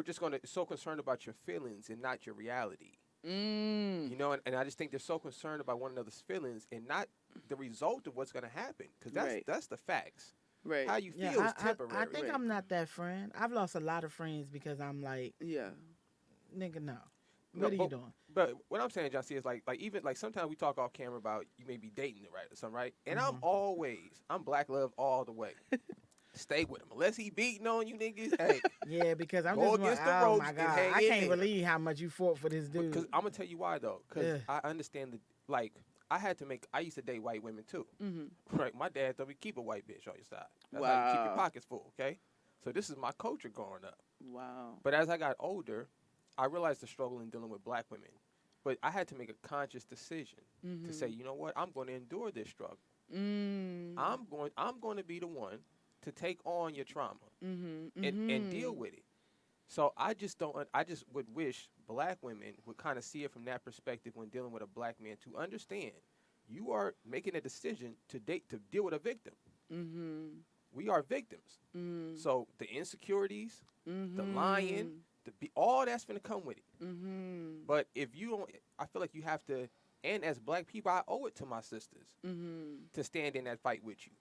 just gonna so concerned about your feelings and not your reality. You know, and I just think they're so concerned about one another's feelings and not the result of what's gonna happen, because that's the facts. Right. How you feel is temporary. I think I'm not that friend. I've lost a lot of friends because I'm like, nigga, no. What are you doing? But what I'm saying, Joncea, is like even like sometimes we talk off camera about you may be dating it, right, or something, right? And I'm black love all the way. Stay with him unless he beating on you niggas. Hey, yeah, because I'm go just against the oh ropes my and god, hang I in can't there. believe how much you fought for this dude. Because I'm gonna tell you why though. Because I understand I used to date white women too. Right, my dad told me keep a white bitch on your side. That's how you keep your pockets full. Okay, so this is my culture growing up. Wow. But as I got older, I realized the struggle in dealing with black women. But I had to make a conscious decision to say, you know what, I'm going to endure this struggle. I'm going to be the one to take on your trauma and deal with it. So I just would wish black women would kind of see it from that perspective when dealing with a black man, to understand you are making a decision to deal with a victim. We are victims. So the insecurities, the lying, all that's going to come with it. But if you don't, I feel like you have to, and as black people, I owe it to my sisters to stand in that fight with you.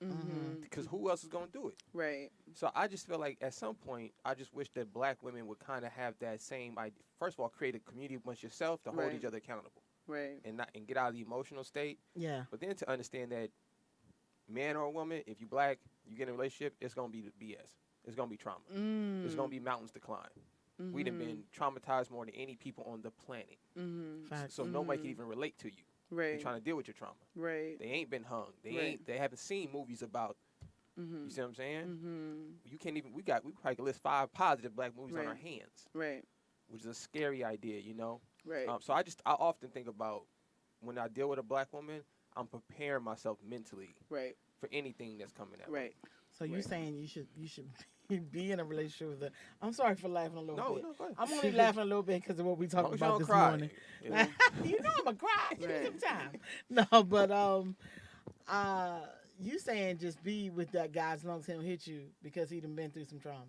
Because who else is going to do it? Right. So I just feel like at some point, I just wish that black women would kind of have that same idea. First of all, create a community amongst yourself to hold each other accountable. Right. And get out of the emotional state. Yeah. But then to understand that man or woman, if you black, you get in a relationship, it's going to be the BS. It's going to be trauma. It's going to be mountains to climb. We done been traumatized more than any people on the planet. So nobody can even relate to you. Right. They're trying to deal with your trauma. Right. They ain't been hung. They haven't seen movies about. You see what I'm saying? You can't even. We probably can list 5 positive black movies on our hands. Right. Which is a scary idea, you know. Right. So I often think about when I deal with a black woman, I'm preparing myself mentally. Right. For anything that's coming at me. Right. So you're saying you should be in a relationship with her. I'm sorry for laughing a little bit. No, go ahead. I'm only laughing a little bit because of what we talked about this cry. morning. Yeah. You know I'm a cry. Give me some time. No, but you saying just be with that guy as long as he don't hit you because he done been through some trauma.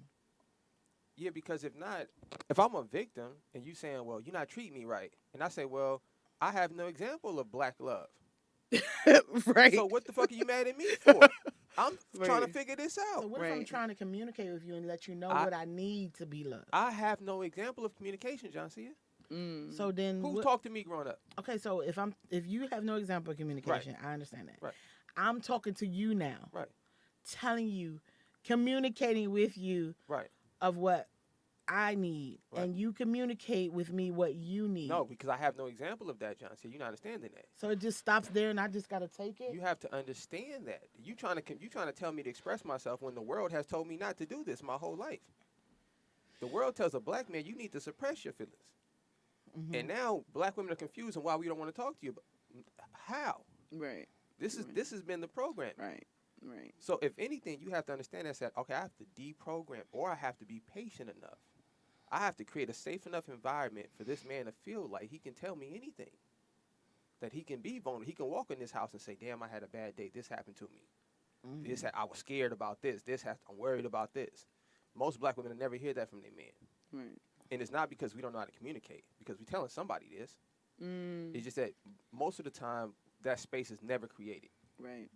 Yeah, because if I'm a victim and you saying, well, you're not treating me right, and I say, well, I have no example of black love. Right. So what the fuck are you mad at me for? I'm trying to figure this out. So what if I'm trying to communicate with you and let you know what I need to be loved? I have no example of communication, Joncea. So then who talked to me growing up? Okay, so if you have no example of communication, I understand that. Right. I'm talking to you now. Right. Telling you, communicating with you of what I need, and you communicate with me what you need. No, because I have no example of that, Joncea. You're not understanding that. So it just stops there, and I just gotta take it. You have to understand that. You trying to tell me to express myself when the world has told me not to do this my whole life. The world tells a black man you need to suppress your feelings, and now black women are confused on why we don't want to talk to you. But how? Right. This has been the program. Right. Right. So if anything, you have to understand that okay, I have to deprogram, or I have to be patient enough. I have to create a safe enough environment for this man to feel like he can tell me anything. that he can be vulnerable. He can walk in this house and say, "Damn, I had a bad day. This happened to me. I was scared about this. I'm worried about this." Most black women never hear that from their men. Right. And it's not because we don't know how to communicate, because we're telling somebody this. It's just that most of the time that space is never created Right.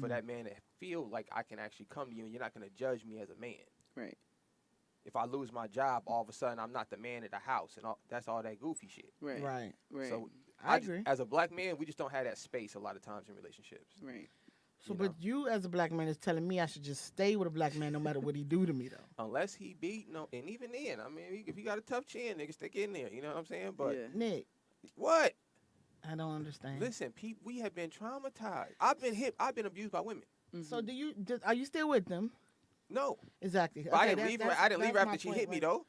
for that man to feel like I can actually come to you and you're not going to judge me as a man. Right. If I lose my job, all of a sudden I'm not the man of the house, and that's all that goofy shit. Right. Right. Right. So I agree. as a black man, we just don't have that space a lot of times in relationships. Right. So, you but know? you as a black man is telling me I should just stay with a black man no matter what he do to me, though. Unless he beat, no, and even then, I mean, if you got a tough chin, nigga, stick in there. You know what I'm saying? But yeah. Nick, what? I don't understand. Listen, we have been traumatized. I've been hit. I've been abused by women. So are you still with them? No, Exactly. but I didn't leave her. I didn't leave her after she hit me, though.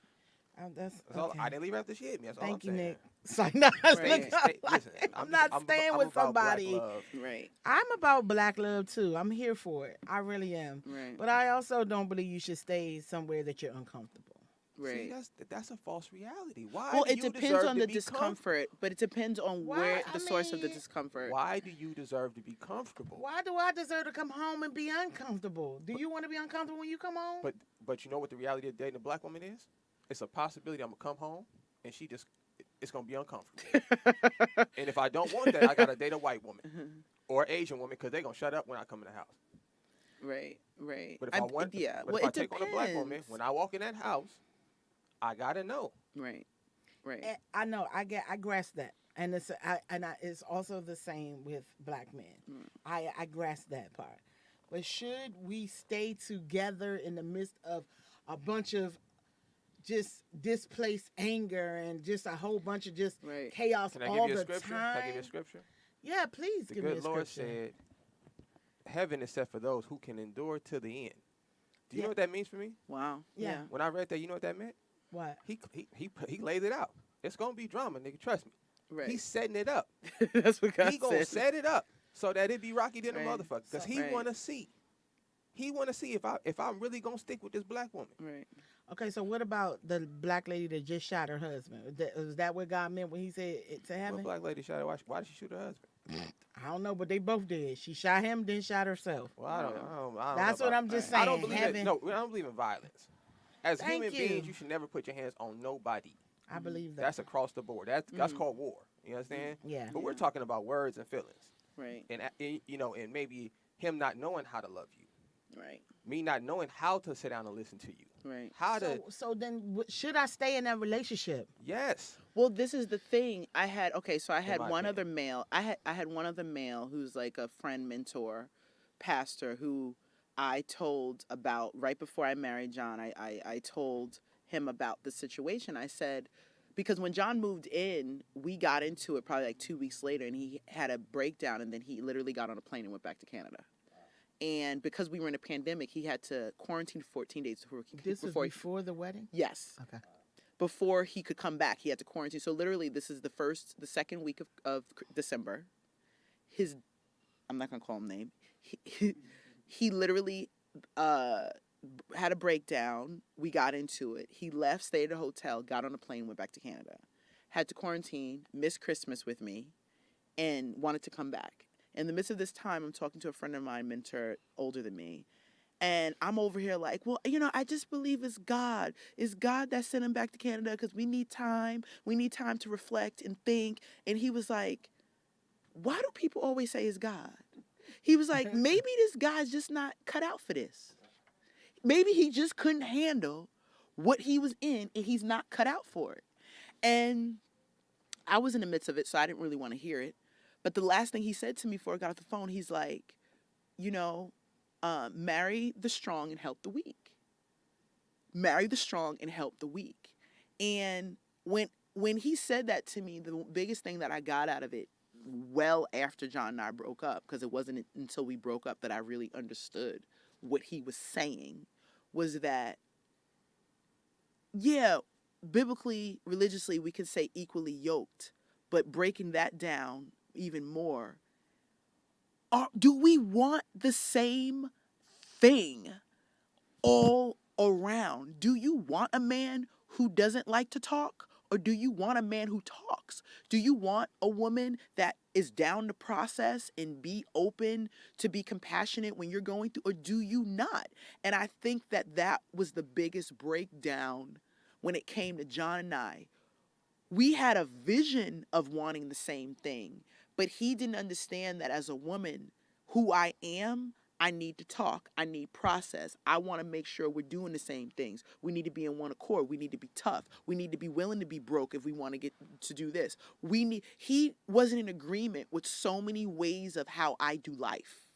That's That's all, okay. I didn't leave her after she hit me. That's all Thank I'm you, saying. Nick. Sorry, no, Right. Listen, I'm not staying with about black somebody. love. Right. I'm about black love too. I'm here for it. I really am. Right. But I also don't believe you should stay somewhere that you're uncomfortable. Right. See, that's a false reality. Why? Well, do it you depends deserve on to the be discomfort, but it depends on Why? where I the source of the mean, discomfort. Why do you deserve to be comfortable? Why do I deserve to come home and be uncomfortable? Do you want to be uncomfortable when you come home? But you know what the reality of dating a black woman is? It's a possibility I'm gonna come home and it's gonna be uncomfortable. And if I don't want that, I gotta date a white woman or Asian woman because they gonna shut up when I come in the house. Right. Right. But if well, if I it take on a black woman, depends. when I walk in that house, I gotta know. Right. Right. I know. I grasp that, and it's also the same with black men. I grasp that part. But should we stay together in the midst of a bunch of just displaced anger and just a whole bunch of just Right. chaos Can I all give you a the scripture? time? Can I give you a scripture? Yeah, please The give me a good Lord scripture. said, "Heaven is set for those who can endure to the end." Do you Yeah. know what that means for me? Wow. Yeah. When I read that, you know what that meant? What? He laid it out. It's gonna be drama, nigga. Trust me. Right. He's setting it up. That's what God He gonna said. set it up so that it be rocky than a Right. motherfucker. Because So- he Right. wanna see. He wanna see if I'm really gonna stick with this black woman. Right. Okay, so what about the black lady that just shot her husband? Was that what God meant when He said it to What heaven? black lady shot her? Why did she shoot her husband? I don't know, but they both did. She shot him, then shot herself. Well, I don't That's know what about- I'm just Right. saying. I don't believe heaven, no, I don't believe in violence. As Thank human you. beings, you should never put your hands on nobody. I believe that. That's across the board. That's called war. You understand? Yeah. But we're talking about words and feelings, Right. and and maybe him not knowing how to love you, Right. me not knowing how to sit down and listen to you, Right. how to So then, should I stay in that relationship? yes. Well, this is the thing. I had my one opinion. other male. I had one other male who's like a friend, mentor, pastor who I told about right before I married John. I told him about the situation. I said, because when John moved in, we got into it probably like 2 weeks later, and he had a breakdown, and then he literally got on a plane and went back to Canada. And because we were in a pandemic, he had to quarantine for 14 days This was before he, before the wedding? yes. Okay. Before he could come back, he had to quarantine. So literally, this is the second week of December. I'm not gonna call him name. He literally had a breakdown. We got into it. He left, stayed at a hotel, got on a plane, went back to Canada. Had to quarantine, missed Christmas with me, and wanted to come back. In the midst of this time, I'm talking to a friend of mine, mentor, older than me. And I'm over here like, well, I just believe it's God. It's God that sent him back to Canada because we need time. We need time to reflect and think. And he was like, why do people always say it's God? He was like, maybe this guy's just not cut out for this. Maybe he just couldn't handle what he was in and he's not cut out for it. And I was in the midst of it, so I didn't really want to hear it. But the last thing he said to me before I got off the phone, he's like, marry the strong and help the weak. Marry the strong and help the weak. And when he said that to me, the biggest thing that I got out of it, well after John and I broke up, because it wasn't until we broke up that I really understood what he was saying, was that, yeah, biblically, religiously, we could say equally yoked, but breaking that down even more, do we want the same thing all around? Do you want a man who doesn't like to talk, or do you want a man who talks? Do you want a woman that is down to process and be open to be compassionate when you're going through, or do you not? And I think that that was the biggest breakdown when it came to John and I. We had a vision of wanting the same thing, but he didn't understand that as a woman, who I am, I need to talk. I need process. I want to make sure we're doing the same things. We need to be in one accord. We need to be tough. We need to be willing to be broke if we want to get to do this. He wasn't in agreement with so many ways of how I do life.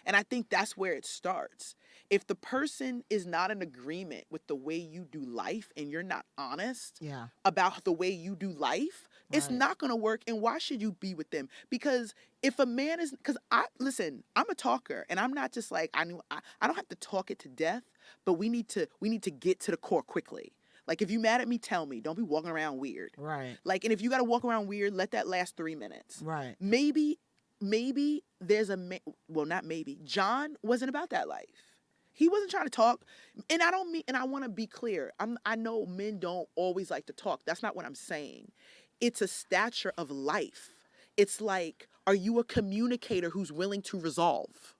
And I think that's where it starts. If the person is not in agreement with the way you do life and you're not honest about the way you do life, it's not going to work. And why should you be with them? Because if a man is, I'm a talker, and I'm not just like, I don't have to talk it to death, but we need to get to the core quickly. Like, if you mad at me, tell me. Don't be walking around weird. Right. Like, and if you got to walk around weird, let that last 3 minutes. Right. Maybe there's not maybe. John wasn't about that life. He wasn't trying to talk. And I want to be clear. I know men don't always like to talk. That's not what I'm saying. It's a stature of life. It's like, are you a communicator who's willing to resolve?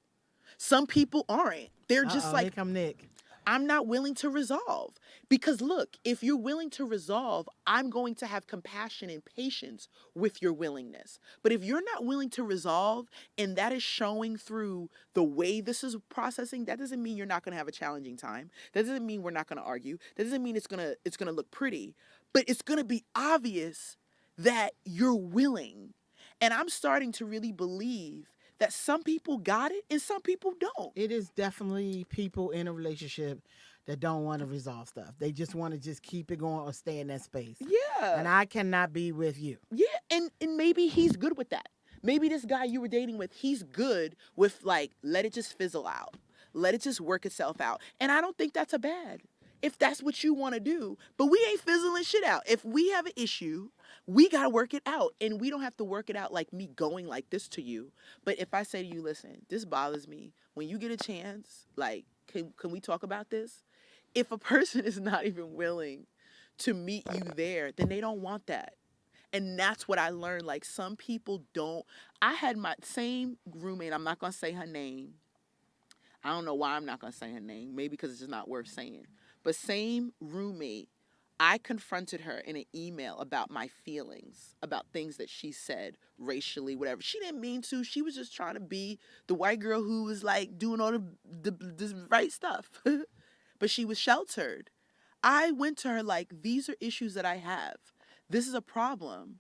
Some people aren't. They're just like, here come Nick. I'm not willing to resolve. Because look, if you're willing to resolve, I'm going to have compassion and patience with your willingness. But if you're not willing to resolve, and that is showing through the way this is processing, that doesn't mean you're not going to have a challenging time. That doesn't mean we're not going to argue. That doesn't mean it's going to look pretty. But it's going to be obvious that you're willing. And I'm starting to really believe that some people got it and some people don't. It is definitely people in a relationship that don't want to resolve stuff. They just want to just keep it going or stay in that space. Yeah. And I cannot be with you. Yeah, and maybe he's good with that. Maybe this guy you were dating with, he's good with, like, let it just fizzle out. Let it just work itself out. And I don't think that's a bad, if that's what you want to do. But we ain't fizzling shit out. If we have an issue, we got to work it out. And we don't have to work it out like me going like this to you. But if I say to you, listen, this bothers me. When you get a chance, like, can we talk about this? If a person is not even willing to meet you there, then they don't want that. And that's what I learned. Like, some people don't. I had my same roommate. I'm not going to say her name. I don't know why I'm not going to say her name. Maybe because it's just not worth saying. But same roommate, I confronted her in an email about my feelings, about things that she said racially, whatever. She didn't mean to. She was just trying to be the white girl who was, like, doing all the right stuff. But she was sheltered. I went to her like, these are issues that I have. This is a problem.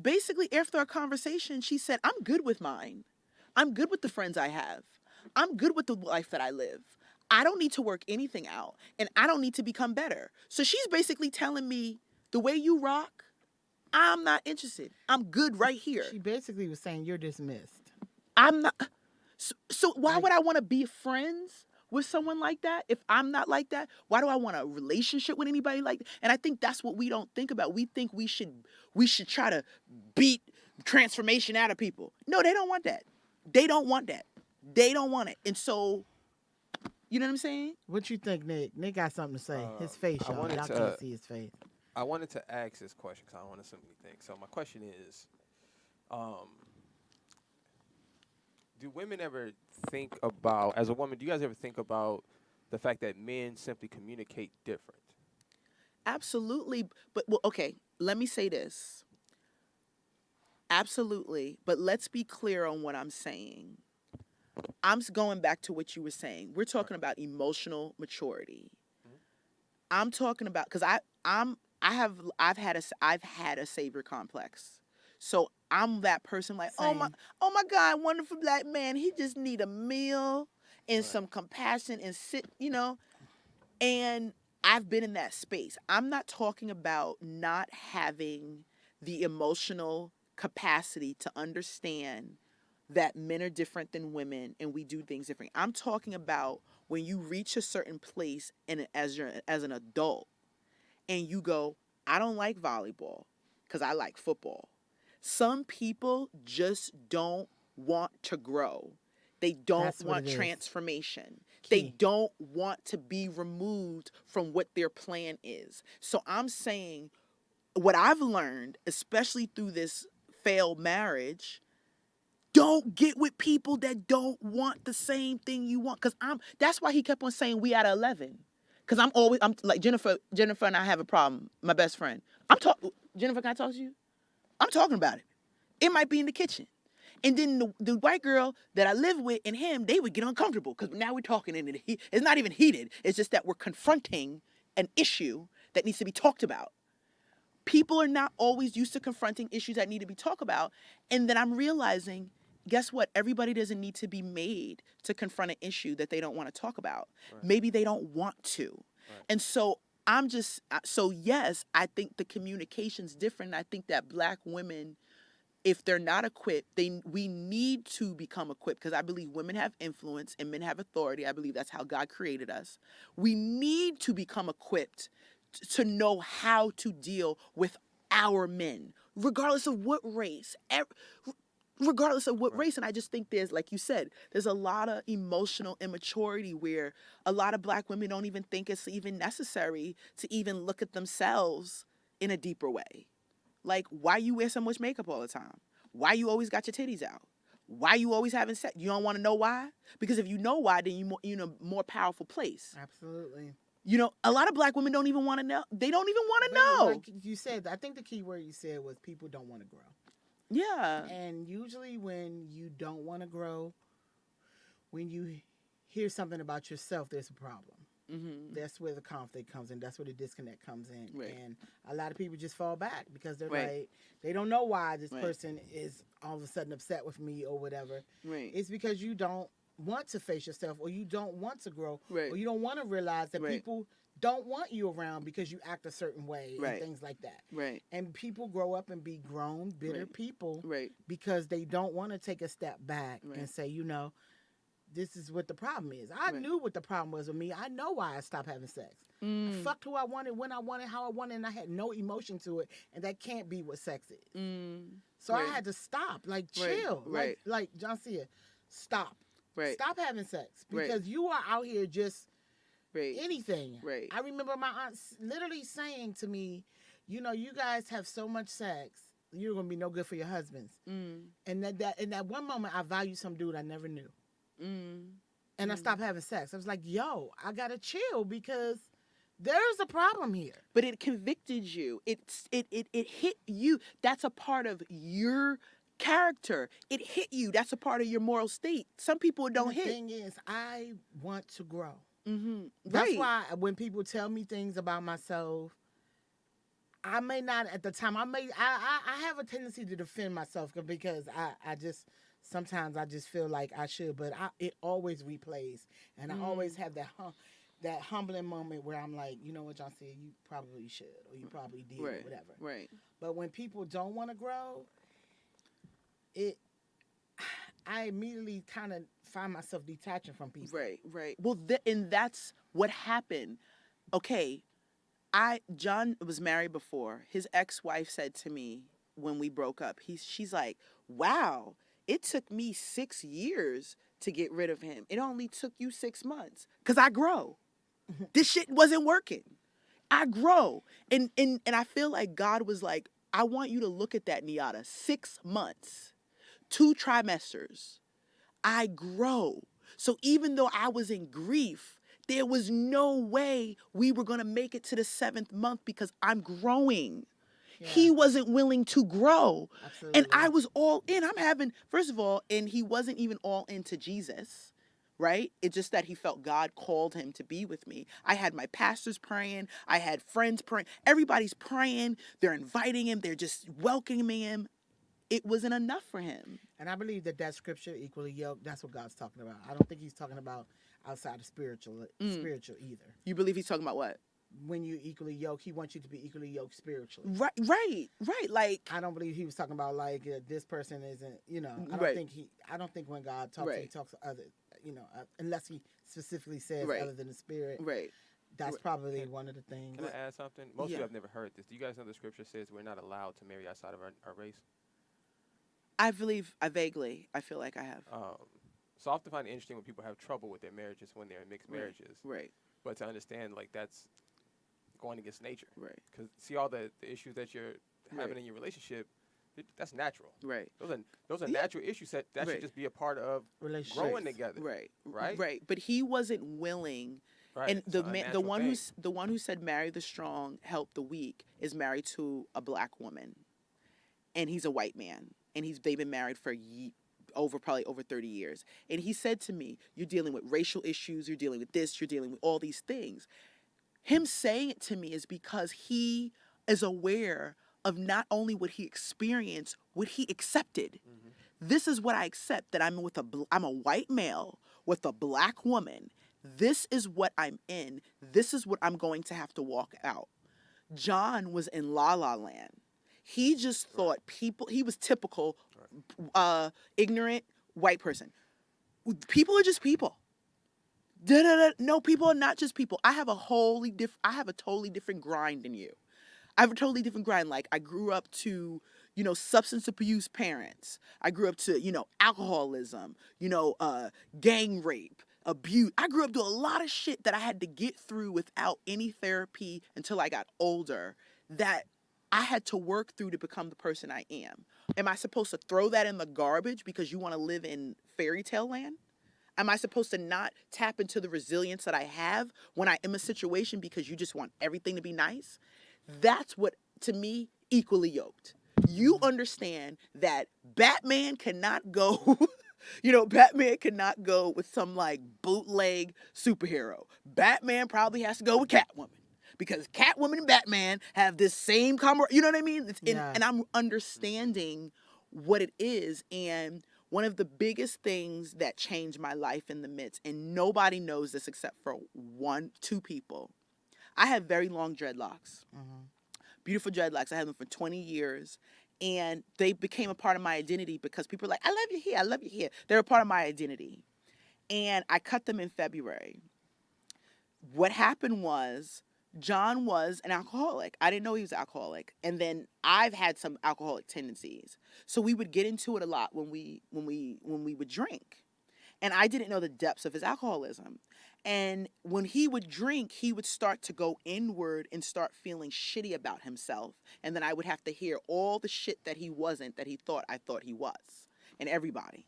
Basically, after our conversation, she said, I'm good with mine. I'm good with the friends I have. I'm good with the life that I live. I don't need to work anything out, and I don't need to become better. So she's basically telling me, the way you rock, I'm not interested. I'm good right here. She basically was saying you're dismissed. I'm not. So why would I want to be friends with someone like that if I'm not like that? Why do I want a relationship with anybody like that? And I think that's what we don't think about. We think we should try to beat transformation out of people. No, they don't want that. They don't want that. They don't want it. And so, you know what I'm saying? What you think, Nick? Nick got something to say. His face, y'all. Y'all can't see his face. I wanted to ask this question because I don't want to assume anything. So my question is, do women ever think about, as a woman, do you guys ever think about the fact that men simply communicate different? Absolutely. But, well, okay, let me say this. Absolutely. But let's be clear on what I'm saying. I'm going back to what you were saying. We're talking about emotional maturity. Mm-hmm. I'm talking about, because I've had a savior complex. So I'm that person like, Same. oh my God, wonderful black man. He just need a meal and some compassion and and I've been in that space. I'm not talking about not having the emotional capacity to understand that men are different than women and we do things different. I'm talking about when you reach a certain place and as an adult and you go, I don't like volleyball because I like football. Some people just don't want to grow. They don't want transformation. They don't want to be removed from what their plan is. So I'm saying what I've learned, especially through this failed marriage, don't get with people that don't want the same thing you want. Cause that's why he kept on saying we at 11. Cause I'm like Jennifer and I have a problem. My best friend. Jennifer, can I talk to you? I'm talking about it. It might be in the kitchen. And then the white girl that I live with and him, they would get uncomfortable because now we're talking and it's not even heated. It's just that we're confronting an issue that needs to be talked about. People are not always used to confronting issues that need to be talked about. And then I'm realizing, guess what? Everybody doesn't need to be made to confront an issue that they don't want to talk about. Right. Maybe they don't want to. Right. And so yes, I think the communication's different. I think that Black women, if they're not equipped, we need to become equipped, because I believe women have influence and men have authority. I believe that's how God created us. We need to become equipped to know how to deal with our men, regardless of what race. Regardless of what race. And I just think there's, like you said, there's a lot of emotional immaturity where a lot of Black women don't even think it's even necessary to even look at themselves in a deeper way. Like, why you wear so much makeup all the time? Why you always got your titties out? Why you always having sex? You don't want to know why? Because if you know why, then you're in a more powerful place. Absolutely. A lot of Black women don't even want to know. They don't even want to know. Like you said, I think the key word you said was people don't want to grow. Yeah. And usually when you don't want to grow, when you hear something about yourself, there's a problem. Mm-hmm. That's where the conflict comes in. That's where the disconnect comes in. Right. And a lot of people just fall back because they're like, they don't know why this person is all of a sudden upset with me or whatever. Right. It's because you don't want to face yourself, or you don't want to grow, or you don't want to realize that people don't want you around because you act a certain way and things like that. Right. And people grow up and be grown, bitter people because they don't want to take a step back and say, this is what the problem is. I knew what the problem was with me. I know why I stopped having sex. I fucked who I wanted, when I wanted, how I wanted, and I had no emotion to it. And that can't be what sex is. So I had to stop, chill. Like Joncea, stop. Stop having sex. Because you are out here just anything. I remember my aunt literally saying to me, you guys have so much sex, you're going to be no good for your husbands. And that in that one moment, I valued some dude I never knew. And I stopped having sex. I was like, yo, I got to chill because there's a problem here. But it convicted you. It hit you. That's a part of your character. It hit you. That's a part of your moral state. Some people don't hit. The thing is, I want to grow. That's why when people tell me things about myself, I may not at the time. I have a tendency to defend myself because I just sometimes I just feel like I should, but it always replays, and I always have that humbling moment where I'm like, you know what, Joncea, you probably should, or you probably did, or whatever. Right. But when people don't want to grow, I immediately kind of find myself detaching from people. Right. Well, and that's what happened. Okay, John was married before. His ex-wife said to me when we broke up, she's like, wow, it took me 6 years to get rid of him. It only took you 6 months. Because I grow. This shit wasn't working. I grow. And I feel like God was like, I want you to look at that, Nyatta. 6 months. 2 trimesters. I grow. So even though I was in grief, there was no way we were going to make it to the 7th month because I'm growing. Yeah. He wasn't willing to grow. Absolutely. And I was all in. First of all, and he wasn't even all into Jesus, right? It's just that he felt God called him to be with me. I had my pastors praying. I had friends praying. Everybody's praying. They're inviting him. They're just welcoming him. It wasn't enough for him. And I believe that scripture, equally yoked, that's what God's talking about. I don't think he's talking about outside of spiritual either. You believe he's talking about what? When you equally yoked, he wants you to be equally yoked spiritually. Right. Like, I don't believe he was talking about this person isn't, I don't think when God talks, he talks to other, unless he specifically says other than the spirit. Right. That's probably one of the things. Can I add something? Most of you have never heard this. Do you guys know the scripture says we're not allowed to marry outside of our race? I feel like I have. So I often find it interesting when people have trouble with their marriages when they're in mixed marriages. Right. But to understand, going against nature. Right. Because see all the issues that you're having Right. in your relationship, that's natural. Right. Those are Yeah. natural issues that Right. should just be a part of Relationship. growing together. Right. Right? Right. But he wasn't willing. Right. And It's an unnatural thing. the one who said marry the strong, help the weak is married to a black woman, and he's a white man, and they've been married for probably over 30 years. And he said to me, "You're dealing with racial issues. You're dealing with this. You're dealing with all these things." Him saying it to me is because he is aware of not only what he experienced, what he accepted. Mhm. This is what I accept, that I'm a white male with a black woman. This is what I'm in. This is what I'm going to have to walk out. John was in La La Land. He just thought he was typical, ignorant white person. People are just people. No, people are not just people. I have a totally different grind than you. I have a totally different grind. Like, I grew up to, substance abuse parents. I grew up to, alcoholism, gang rape, abuse. I grew up to a lot of shit that I had to get through without any therapy until I got older, that I had to work through to become the person I am. Am I supposed to throw that in the garbage because you want to live in fairy tale land? Am I supposed to not tap into the resilience that I have when I am in a situation because you just want everything to be nice? That's what, to me, equally yoked. You understand that Batman cannot go, Batman cannot go with some like bootleg superhero. Batman probably has to go with Catwoman because Catwoman and Batman have this same you know what I mean? And I'm understanding what it is. And one of the biggest things that changed my life in the midst, and nobody knows this except for two people. I have very long dreadlocks, beautiful dreadlocks. I had them for 20 years, and they became a part of my identity because people are like, I love you here, I love you here. They're a part of my identity. And I cut them in February. What happened was, John was an alcoholic. I didn't know he was an alcoholic. And then I've had some alcoholic tendencies. So we would get into it a lot when we would drink. And I didn't know the depths of his alcoholism. And when he would drink, he would start to go inward and start feeling shitty about himself. And then I would have to hear all the shit that he wasn't, that I thought he was, and everybody.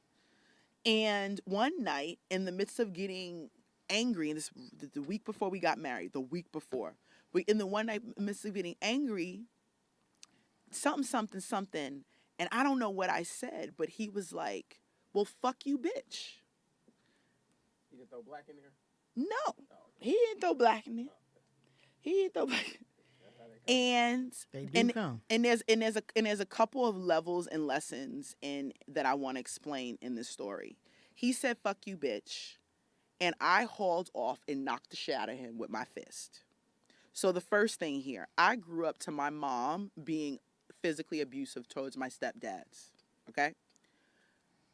And one night, in the midst of getting angry, and this the week before we got married, in the one night, in the midst of getting angry, something, and I don't know what I said, but he was like, well, fuck you, bitch. You didn't throw black in there? No, he didn't throw black in there. He didn't throw black. And They do come. and there's a couple of levels and lessons that I want to explain in this story. He said, fuck you, bitch. And I hauled off and knocked the shit out of him with my fist. So the first thing here, I grew up to my mom being physically abusive towards my stepdads. Okay?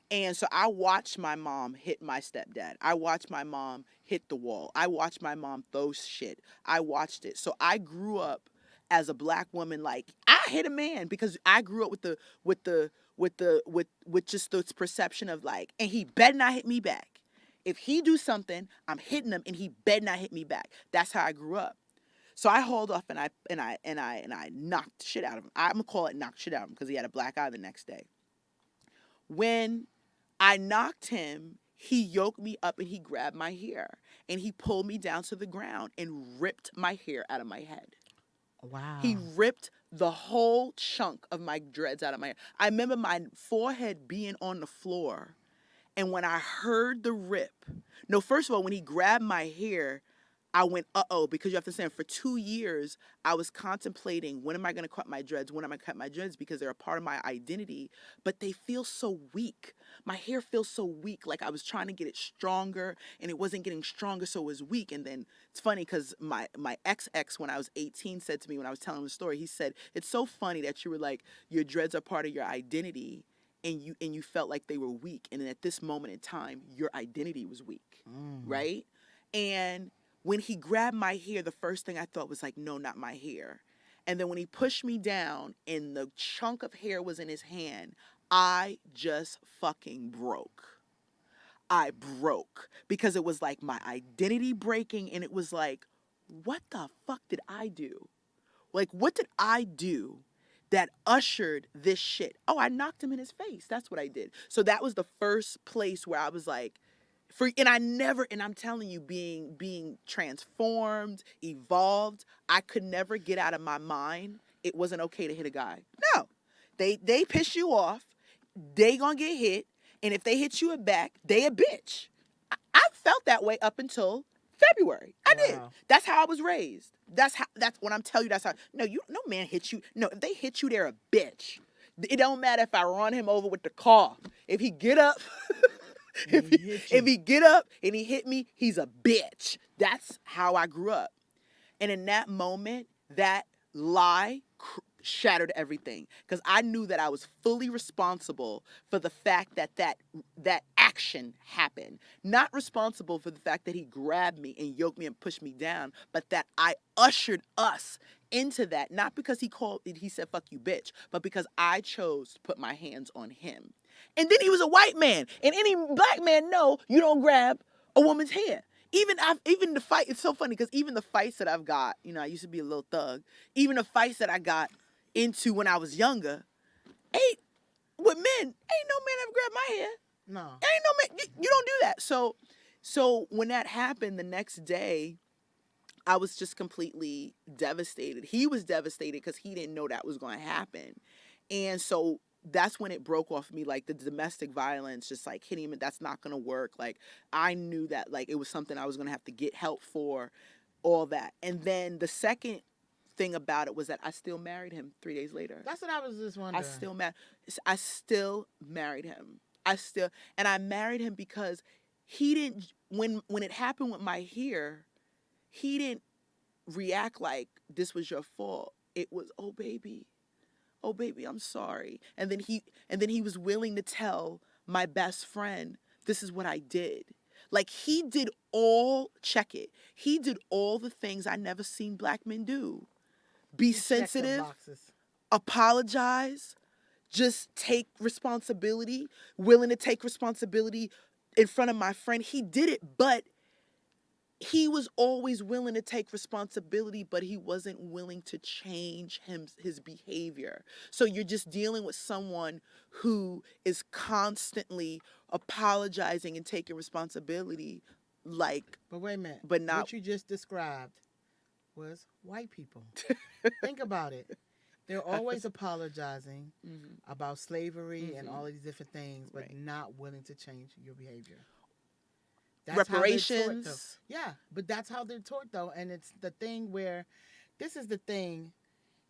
And so I watched my mom hit my stepdad. I watched my mom hit the wall. I watched my mom throw shit. I watched it. So I grew up as a black woman, like, I hit a man because I grew up with just this perception of like, and he better not hit me back. If he do something, I'm hitting him, and he better not hit me back. That's how I grew up. So I hauled off and I knocked shit out of him. I'm gonna call it knocked shit out of him because he had a black eye the next day. When I knocked him, he yoked me up and he grabbed my hair and he pulled me down to the ground and ripped my hair out of my head. Wow. He ripped the whole chunk of my dreads out of my hair. I remember my forehead being on the floor. And when I heard the rip, no, first of all, when he grabbed my hair, I went, uh-oh, because you have to understand, for 2 years, I was contemplating, when am I going to cut my dreads? When am I going to cut my dreads? Because they're a part of my identity, but they feel so weak. My hair feels so weak, like I was trying to get it stronger, and it wasn't getting stronger, so it was weak. And then it's funny because my ex, when I was 18, said to me, when I was telling him the story, he said, it's so funny that you were like, your dreads are part of your identity, and you felt like they were weak. And then at this moment in time, your identity was weak, right? And when he grabbed my hair, the first thing I thought was like, no, not my hair. And then when he pushed me down and the chunk of hair was in his hand, I just fucking broke. I broke because it was like my identity breaking, and it was like, what the fuck did I do? Like, what did I do that ushered this shit? Oh, I knocked him in his face. That's what I did. So that was the first place where I was like, and I'm telling you, being transformed, evolved, I could never get out of my mind it wasn't okay to hit a guy. No. They piss you off, they gonna get hit, and if they hit you back, they a bitch. I felt that way up until February. I did. That's how I was raised. That's when I'm telling you, that's how. No man hit you. No, if they hit you, they're a bitch. It don't matter if I run him over with the car. If he get up, if he get up and he hit me, he's a bitch. That's how I grew up. And in that moment, that lie shattered everything, because I knew that I was fully responsible for the fact that action happened. Not responsible for the fact that he grabbed me and yoked me and pushed me down, but that I ushered us into that, not because he said fuck you bitch, but because I chose to put my hands on him. And then he was a white man, and any black man know you don't grab a woman's hair. Even the fight, it's so funny because even the fights that I've got, I used to be a little thug. Even the fights that I got into when I was younger, ain't with men. Ain't no man ever grabbed my hair. No. Ain't no man. You don't do that. So when that happened the next day, I was just completely devastated. He was devastated because he didn't know that was going to happen. And so that's when it broke off me, like the domestic violence, just like hitting him, that's not going to work. Like I knew that like it was something I was going to have to get help for, all that. And then the second thing about it was that I still married him 3 days later. That's what I was just wondering. I still married him. And I married him because he didn't, when it happened with my hair, he didn't react like this was your fault. It was, oh baby, I'm sorry. And then he was willing to tell my best friend, this is what I did. Like he did all the things I never seen black men do. Be sensitive, apologize, just take responsibility, willing to take responsibility in front of my friend. He did it, but he was always willing to take responsibility, but he wasn't willing to change his behavior. So you're just dealing with someone who is constantly apologizing and taking responsibility, like. But wait a minute. But not what you just described was white people. Think about it. They're always apologizing about slavery and all of these different things, but not willing to change your behavior. That's reparations. Yeah, but that's how they're taught, though. And it's the thing where this is the thing.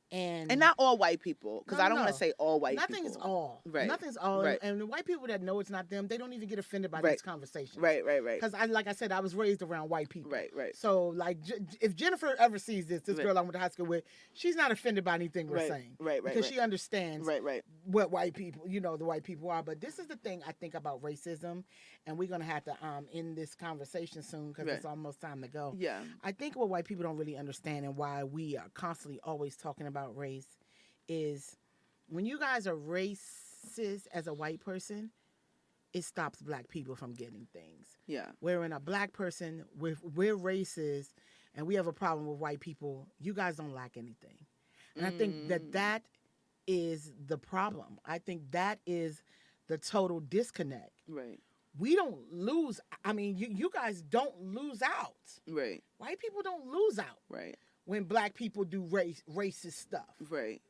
And not all white people, because I don't want to say all white people. Nothing's all. Right. Nothing's all. Right. And the white people that know it's not them, they don't even get offended by these conversations. Right. Because like I said, I was raised around white people. Right. So like, if Jennifer ever sees this girl I went to high school with, she's not offended by anything we're saying. Right. Because she understands what white people, the white people are. But this is the thing I think about racism, and we're gonna have to end this conversation soon because it's almost time to go. Yeah. I think what white people don't really understand and why we are constantly always talking about race is when you guys are racist as a white person, it stops black people from getting things. Yeah. Wherein a black person, we're racist and we have a problem with white people, you guys don't lack anything. And I think that is the problem. I think that is the total disconnect. Right. We don't lose. I mean, you guys don't lose out. Right. White people don't lose out. Right. When black people do racist stuff. Right.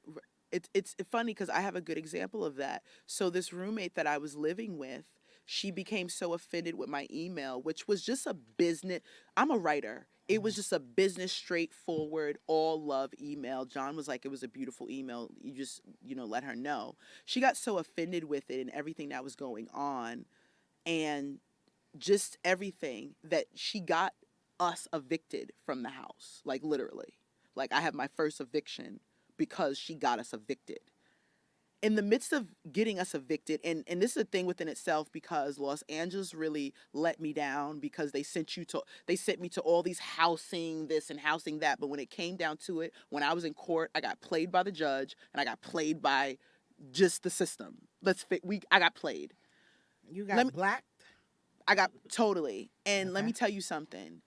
It's funny because I have a good example of that. So this roommate that I was living with, she became so offended with my email, which was just a business. I'm a writer. It was just a business, straightforward, all love email. John was like, it was a beautiful email. You just, let her know. She got so offended with it and everything that was going on, and just everything that she got us evicted from the house, like literally. Like I have my first eviction because she got us evicted. In the midst of getting us evicted, and this is a thing within itself because Los Angeles really let me down because they sent me to all these housing this and housing that, but when it came down to it, when I was in court, I got played by the judge and I got played by just the system. I got played. You got blacked? I got totally. And let me tell you something.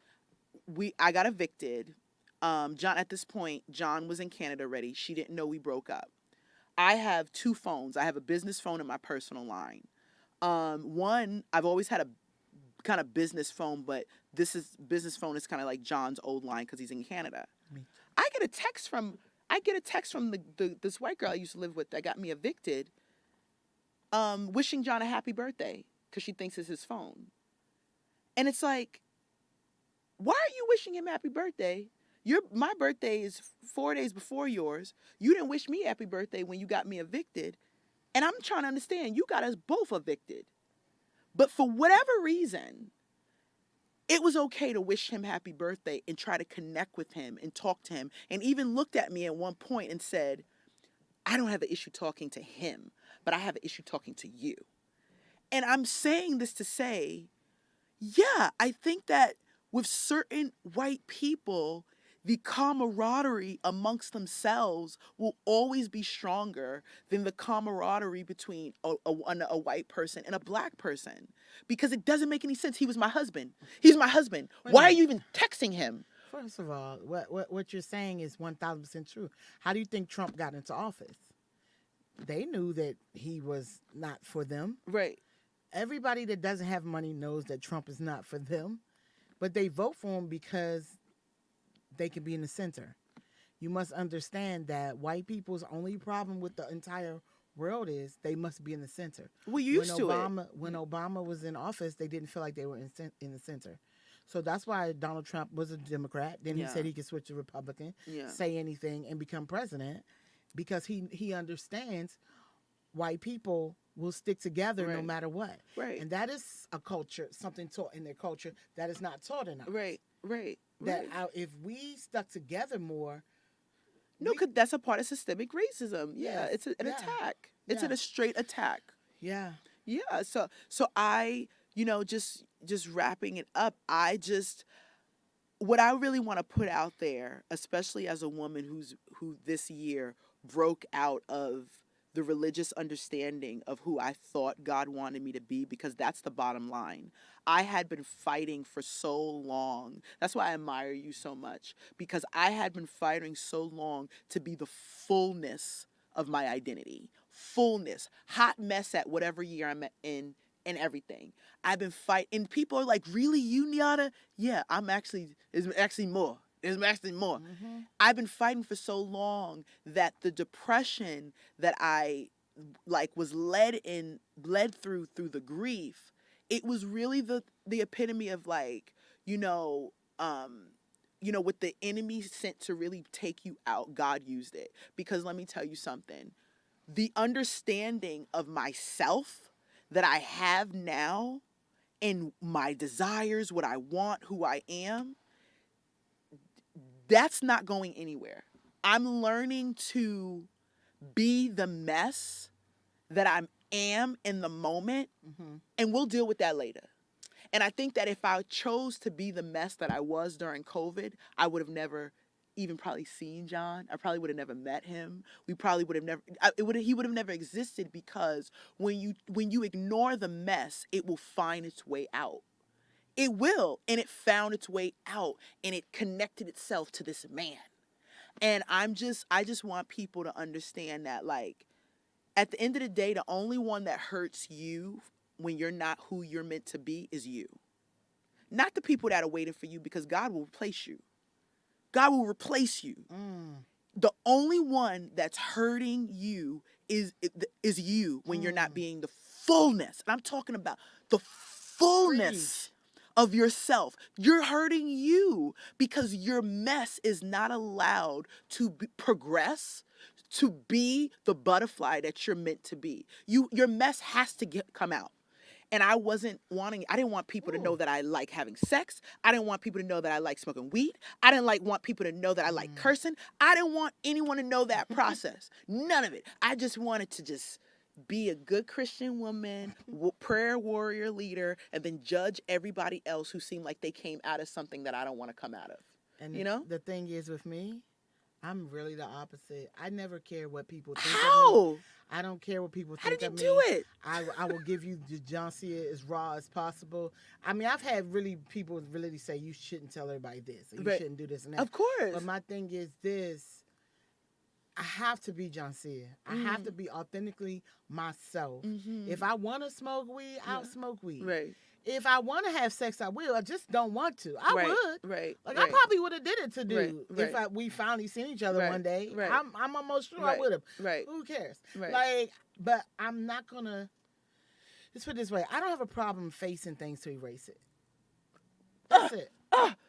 I got evicted. John, at this point, John was in Canada already. She didn't know we broke up. I have two phones. I have a business phone and my personal line. One, I've always had a kind of business phone, but this is business phone is kind of like John's old line because he's in Canada. Me. I get a text from this white girl I used to live with that got me evicted, wishing John a happy birthday because she thinks it's his phone. And it's like, why are you wishing him happy birthday? My birthday is 4 days before yours. You didn't wish me happy birthday when you got me evicted. And I'm trying to understand, you got us both evicted. But for whatever reason, it was okay to wish him happy birthday and try to connect with him and talk to him, and even looked at me at one point and said, I don't have an issue talking to him, but I have an issue talking to you. And I'm saying this to say, yeah, I think that with certain white people, the camaraderie amongst themselves will always be stronger than the camaraderie between a white person and a black person. Because it doesn't make any sense. He was my husband. He's my husband. Why are you even texting him? First of all, what you're saying is 1,000% true. How do you think Trump got into office? They knew that he was not for them. Right. Everybody that doesn't have money knows that Trump is not for them, but they vote for him because they can be in the center. You must understand that white people's only problem with the entire world is they must be in the center. We're used to it. When Obama was in office, they didn't feel like they were in the center. So that's why Donald Trump was a Democrat. Then he said he could switch to Republican, say anything, and become president because he understands white people will stick together no matter what. Right. And that is a culture, something taught in their culture that is not taught in ours. Right. That if we stuck together more. No, because that's a part of systemic racism. Yeah, Yes. it's an attack. It's Yeah. a straight attack. Yeah. Yeah. So I, just wrapping it up, what I really want to put out there, especially as a woman who this year broke out of the religious understanding of who I thought God wanted me to be, because that's the bottom line. I had been fighting for so long. That's why I admire you so much, because I had been fighting so long to be the fullness of my identity. Fullness. Hot mess at whatever year I'm in and everything. I've been fighting. And people are like, really, you, Nyatta? Yeah, it's actually more. There's actually more. Mm-hmm. I've been fighting for so long that the depression that I was led through the grief, it was really the epitome of with the enemy sent to really take you out, God used it. Because let me tell you something, the understanding of myself that I have now and my desires, what I want, who I am, that's not going anywhere. I'm learning to be the mess that I am in the moment, and we'll deal with that later. And I think that if I chose to be the mess that I was during COVID, I would have never even probably seen John. I probably would have never met him. We probably would have never. He would have never existed, because when you ignore the mess, it will find its way out. It will, and it found its way out, and it connected itself to this man. And I just want people to understand that, at the end of the day, the only one that hurts you when you're not who you're meant to be is you. Not the people that are waiting for you, because God will replace you. God will replace you. The only one that's hurting you is you when you're not being the fullness. And I'm talking about the fullness of yourself. You're hurting you because your mess is not allowed to progress, to be the butterfly that you're meant to be. Your mess has to come out. And I didn't want people to know that I like having sex. I didn't want people to know that I like smoking weed. I didn't want people to know that I like cursing. I didn't want anyone to know that process. None of it. I just wanted to just be a good Christian woman, prayer warrior leader, and then judge everybody else who seemed like they came out of something that I don't want to come out of. And you know? the thing is with me, I'm really the opposite. I never care what people think of me. How? I don't care what people How think did you of do me. it? I will give you the Joncea as raw as possible. I mean, I've had really people really say you shouldn't tell everybody this, or you Right. shouldn't do this and that. Of course. But my thing is this: I have to be Joncea. I have to be authentically myself. If I want to smoke weed, I'll smoke weed. Right. If I want to have sex, I will. I just don't want to. I Right. would. Right. Like right. I probably would have did it to Right, dude right. if we finally seen each other Right, one day. right. I'm almost sure I Right, would have. right. Who cares? Right. Like, but I'm not gonna. Let's put it this way: I don't have a problem facing things to erase it. That's it.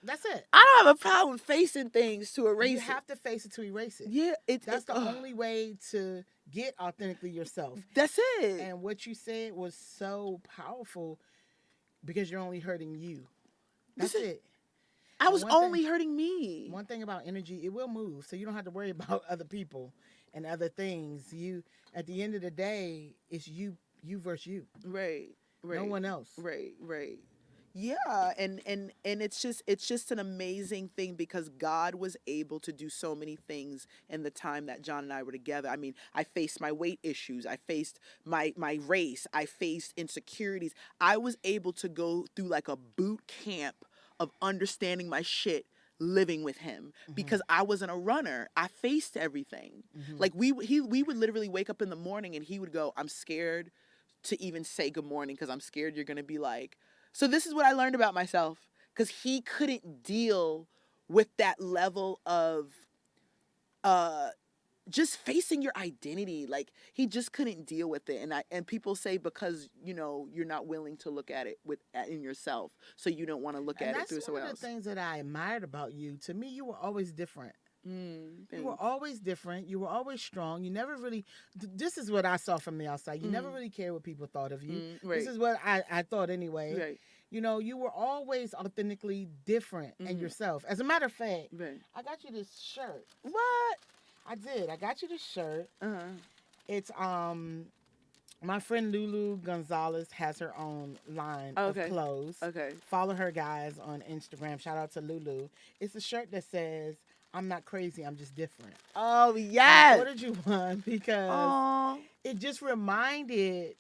That's it. I don't have a problem facing things to erase You it. have to face it to erase it. Yeah, That's the only way to get authentically yourself. That's it. And what you said was so powerful because you're only hurting you. That's Listen, it. I was one only thing- hurting me. One thing about energy, it will move, so you don't have to worry about other people and other things. You, at the end of the day, it's you versus you. Right. Right. No one else. Right. Right. Yeah, and it's just an amazing thing because God was able to do so many things in the time that John and I were together. I mean, I faced my weight issues, I faced my race, I faced insecurities. I was able to go through like a boot camp of understanding my shit living with him because I wasn't a runner. I faced everything. Like we would literally wake up in the morning and he would go, "I'm scared to even say good morning because I'm scared you're going to be like." So this is what I learned about myself because he couldn't deal with that level of just facing your identity. Like he just couldn't deal with it. And people say because you're not willing to look at it in yourself, so you don't want to look at it through someone else. That's one of the things that I admired about you. To me, you were always different. You were always different. You were always strong. You never really. This is what I saw from the outside. You never really cared what people thought of you. Right. This is what I thought anyway. Right. You were always authentically different and yourself. As a matter of fact, Right. I got you this shirt. What? I did. I got you this shirt. Uh-huh. It's my friend Lulu Gonzalez has her own line Okay. of clothes. Okay. Follow her guys on Instagram. Shout out to Lulu. It's a shirt that says, "I'm not crazy, I'm just different." Oh I yes. ordered you one because Oh. it just reminded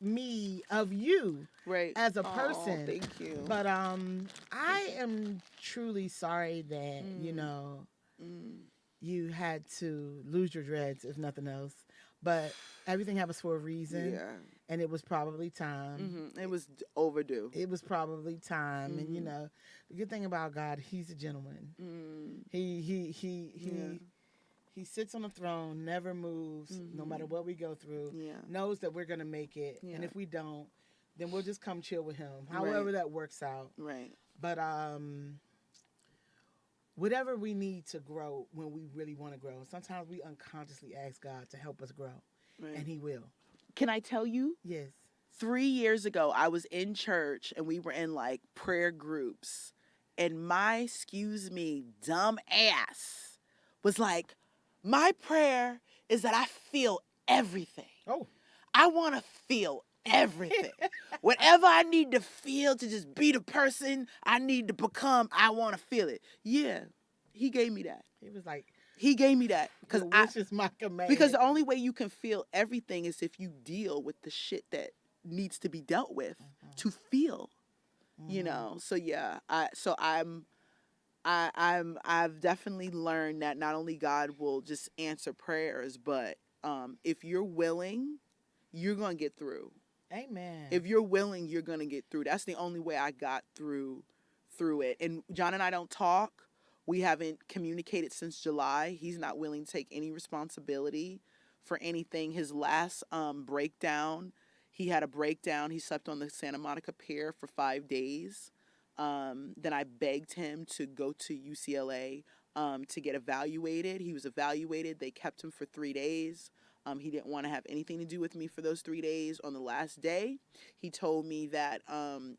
me of you Right. as a Aw, person. thank you. But I am truly sorry that you had to lose your dreads, if nothing else. But everything happens for a reason, Yeah. and it was probably time. It was overdue. It was probably time, and the good thing about God, He's a gentleman. He sits on the throne, never moves, no matter what we go through. Yeah. Knows that we're gonna make it, and Yeah. if we don't, then we'll just come chill with Him. However that works out. Right. But whatever we need to grow when we really want to grow. Sometimes we unconsciously ask God to help us grow, Right. and He will. Can I tell you? Yes. 3 years ago, I was in church and we were in like prayer groups, and my excuse me dumb ass was like, my prayer is that I feel everything. Oh. I want to feel everything. Whatever I need to feel to just be the person I need to become, I want to feel it. Yeah, he gave me that. He was like, He gave me that because "Your wish is my command." because the only way you can feel everything is if you deal with the shit that needs to be dealt with to feel. So yeah, I've definitely learned that not only God will just answer prayers, but if you're willing, you're gonna get through. Amen. If you're willing, you're gonna get through. That's the only way I got through it. And John and I don't talk. We haven't communicated since July. He's not willing to take any responsibility for anything. His last breakdown, he had a breakdown. He slept on the Santa Monica Pier for 5 days. Then I begged him to go to UCLA to get evaluated. He was evaluated. They kept him for 3 days. He didn't want to have anything to do with me for those 3 days. On the last day, he told me that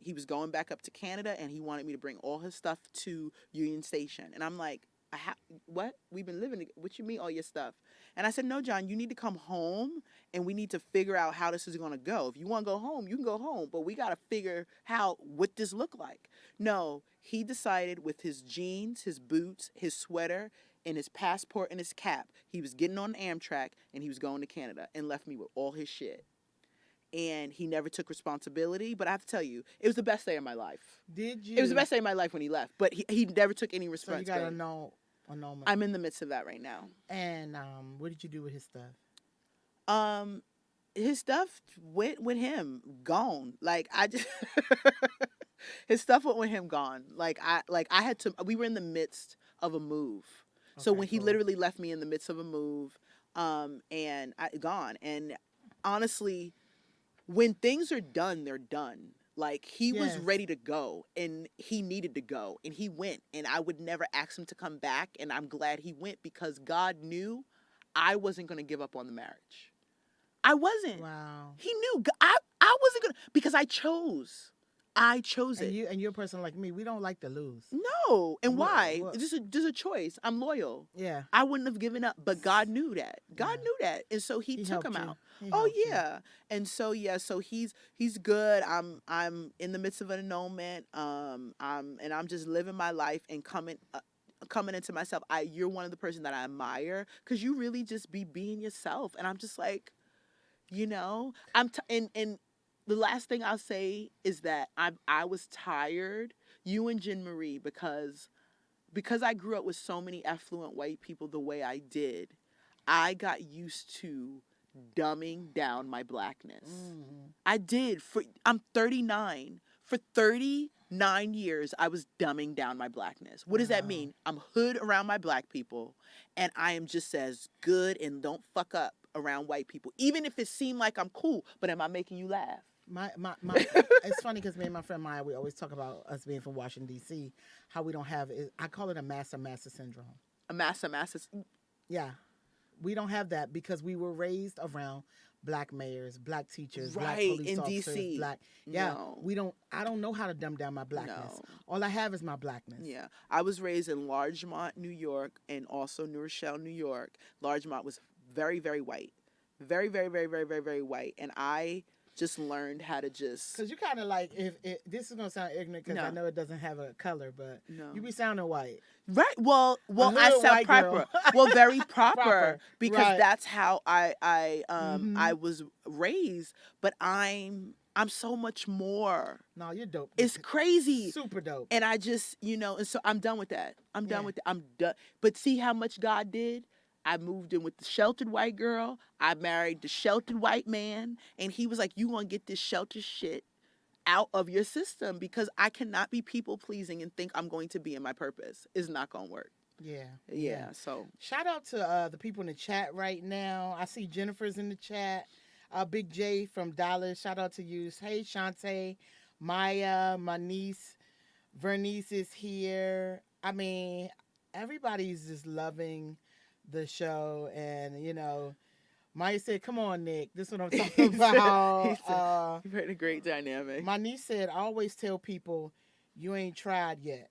he was going back up to Canada and he wanted me to bring all his stuff to Union Station. And I'm like, what? We've been living, what you mean all your stuff? And I said, no, John, you need to come home and we need to figure out how this is going to go. If you want to go home, you can go home, but we got to figure out what this look like. No, he decided with his jeans, his boots, his sweater, in his passport and his cap. He was getting on Amtrak and he was going to Canada and left me with all his shit. And he never took responsibility. But I have to tell you, it was the best day of my life. Did you? It was the best day of my life when he left. But he never took any So you responsibility. got to know. I'm in the midst of that right now. And what did you do with his stuff? His stuff went with him, gone. Like I just, his stuff went with him, gone. Like I had to. We were in the midst of a move, so Okay, when he cool. literally left me in the midst of a move, and gone. And honestly, when things are done, they're done. Like he was Yes. ready to go, and he needed to go, and he went. And I would never ask him to come back, and I'm glad he went because God knew I wasn't going to give up on the marriage. I wasn't. Wow. He knew. I wasn't gonna, because I chose And it. you're a person like me. We don't like to lose. No, and What- why? what- There's a choice. I'm loyal. Yeah. I wouldn't have given up, but God knew that. God Yeah. knew that, and so He took helped him you. out. He Oh helped you. yeah, and so so he's good. I'm in the midst of an annulment. I'm just living my life and coming into myself. You're one of the person that I admire because you really just be being yourself, and I'm just like, and the last thing I'll say is that I was tired, you and Jen Marie, because I grew up with so many affluent white people the way I did. I got used to dumbing down my blackness. I did. I'm 39. For 39 years, I was dumbing down my blackness. What does that Wow. mean? I'm hood around my black people, and I am just as good and don't fuck up around white people, even if it seemed like I'm cool. But am I making you laugh? My it's funny because me and my friend Maya, we always talk about us being from Washington D.C. How we don't have it. I call it a master syndrome. A massa. Yeah, we don't have that because we were raised around black mayors, black teachers, black Right, police in officers, DC. black. Yeah, No. we don't. I don't know how to dumb down my blackness. No. All I have is my blackness. Yeah, I was raised in Larchmont, New York, and also New Rochelle, New York. Larchmont was very, very white, very, very, very, very, very, very white, and I just learned how to just Cause you kind of like if this is gonna sound ignorant because I No. know it doesn't have a color, but No. you be sounding white. right. Well, hood I sound white proper. girl. Well, very proper, Proper, because right. that's how I Mhm. was raised. But I'm so much more. No, you're dope. It's crazy. Super dope. And I just, and so I'm done with that. I'm done Yeah. with it. I'm done. But see how much God did? I moved in with the sheltered white girl. I married the sheltered white man. And he was like, you going to get this sheltered shit out of your system because I cannot be people pleasing and think I'm going to be in my purpose. It's not going to work. Yeah. Yeah. So, Shout out to the people in the chat right now. I see Jennifer's in the chat. Big J from Dallas. Shout out to you. Hey, Shantae, Maya, my niece, Vernice is here. I mean, everybody's just loving the show. And, Maya said, come on, Nick. This is what I'm talking about. you've heard a great dynamic. My niece said, I always tell people you ain't tried yet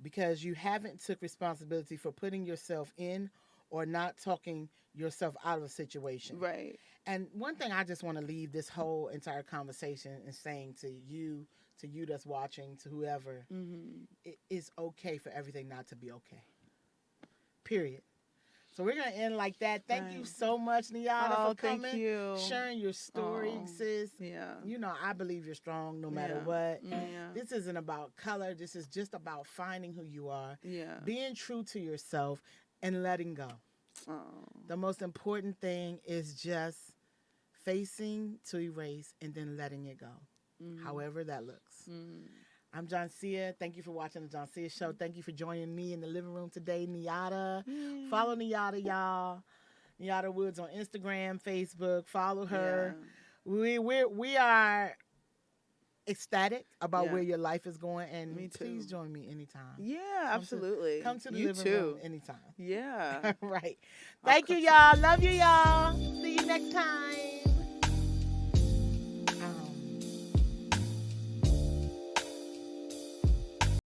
because you haven't took responsibility for putting yourself in or not talking yourself out of a situation. Right. And one thing I just want to leave this whole entire conversation and saying to you that's watching, to whoever, it is okay for everything not to be okay. Period. So we're going to end like that. Thank you Right. so much, Nyatta, for thank coming, you. sharing your story, Oh, sis. Yeah. I believe you're strong no matter Yeah. what. Yeah. This isn't about color. This is just about finding who you are, Yeah. being true to yourself, and letting go. Oh. The most important thing is just facing to erase and then letting it go, however that looks. I'm Joncea. Thank you for watching the Joncea Show. Thank you for joining me in the living room today, Nyatta. Follow Nyatta, y'all. Nyatta Woods on Instagram, Facebook. Follow her. We are ecstatic about Yeah. where your life is going, and Me too. please join me anytime. Yeah, absolutely. Come to the you living too. room anytime. Yeah. Right. I'll Thank you, cook y'all. Love you, y'all. See you next time.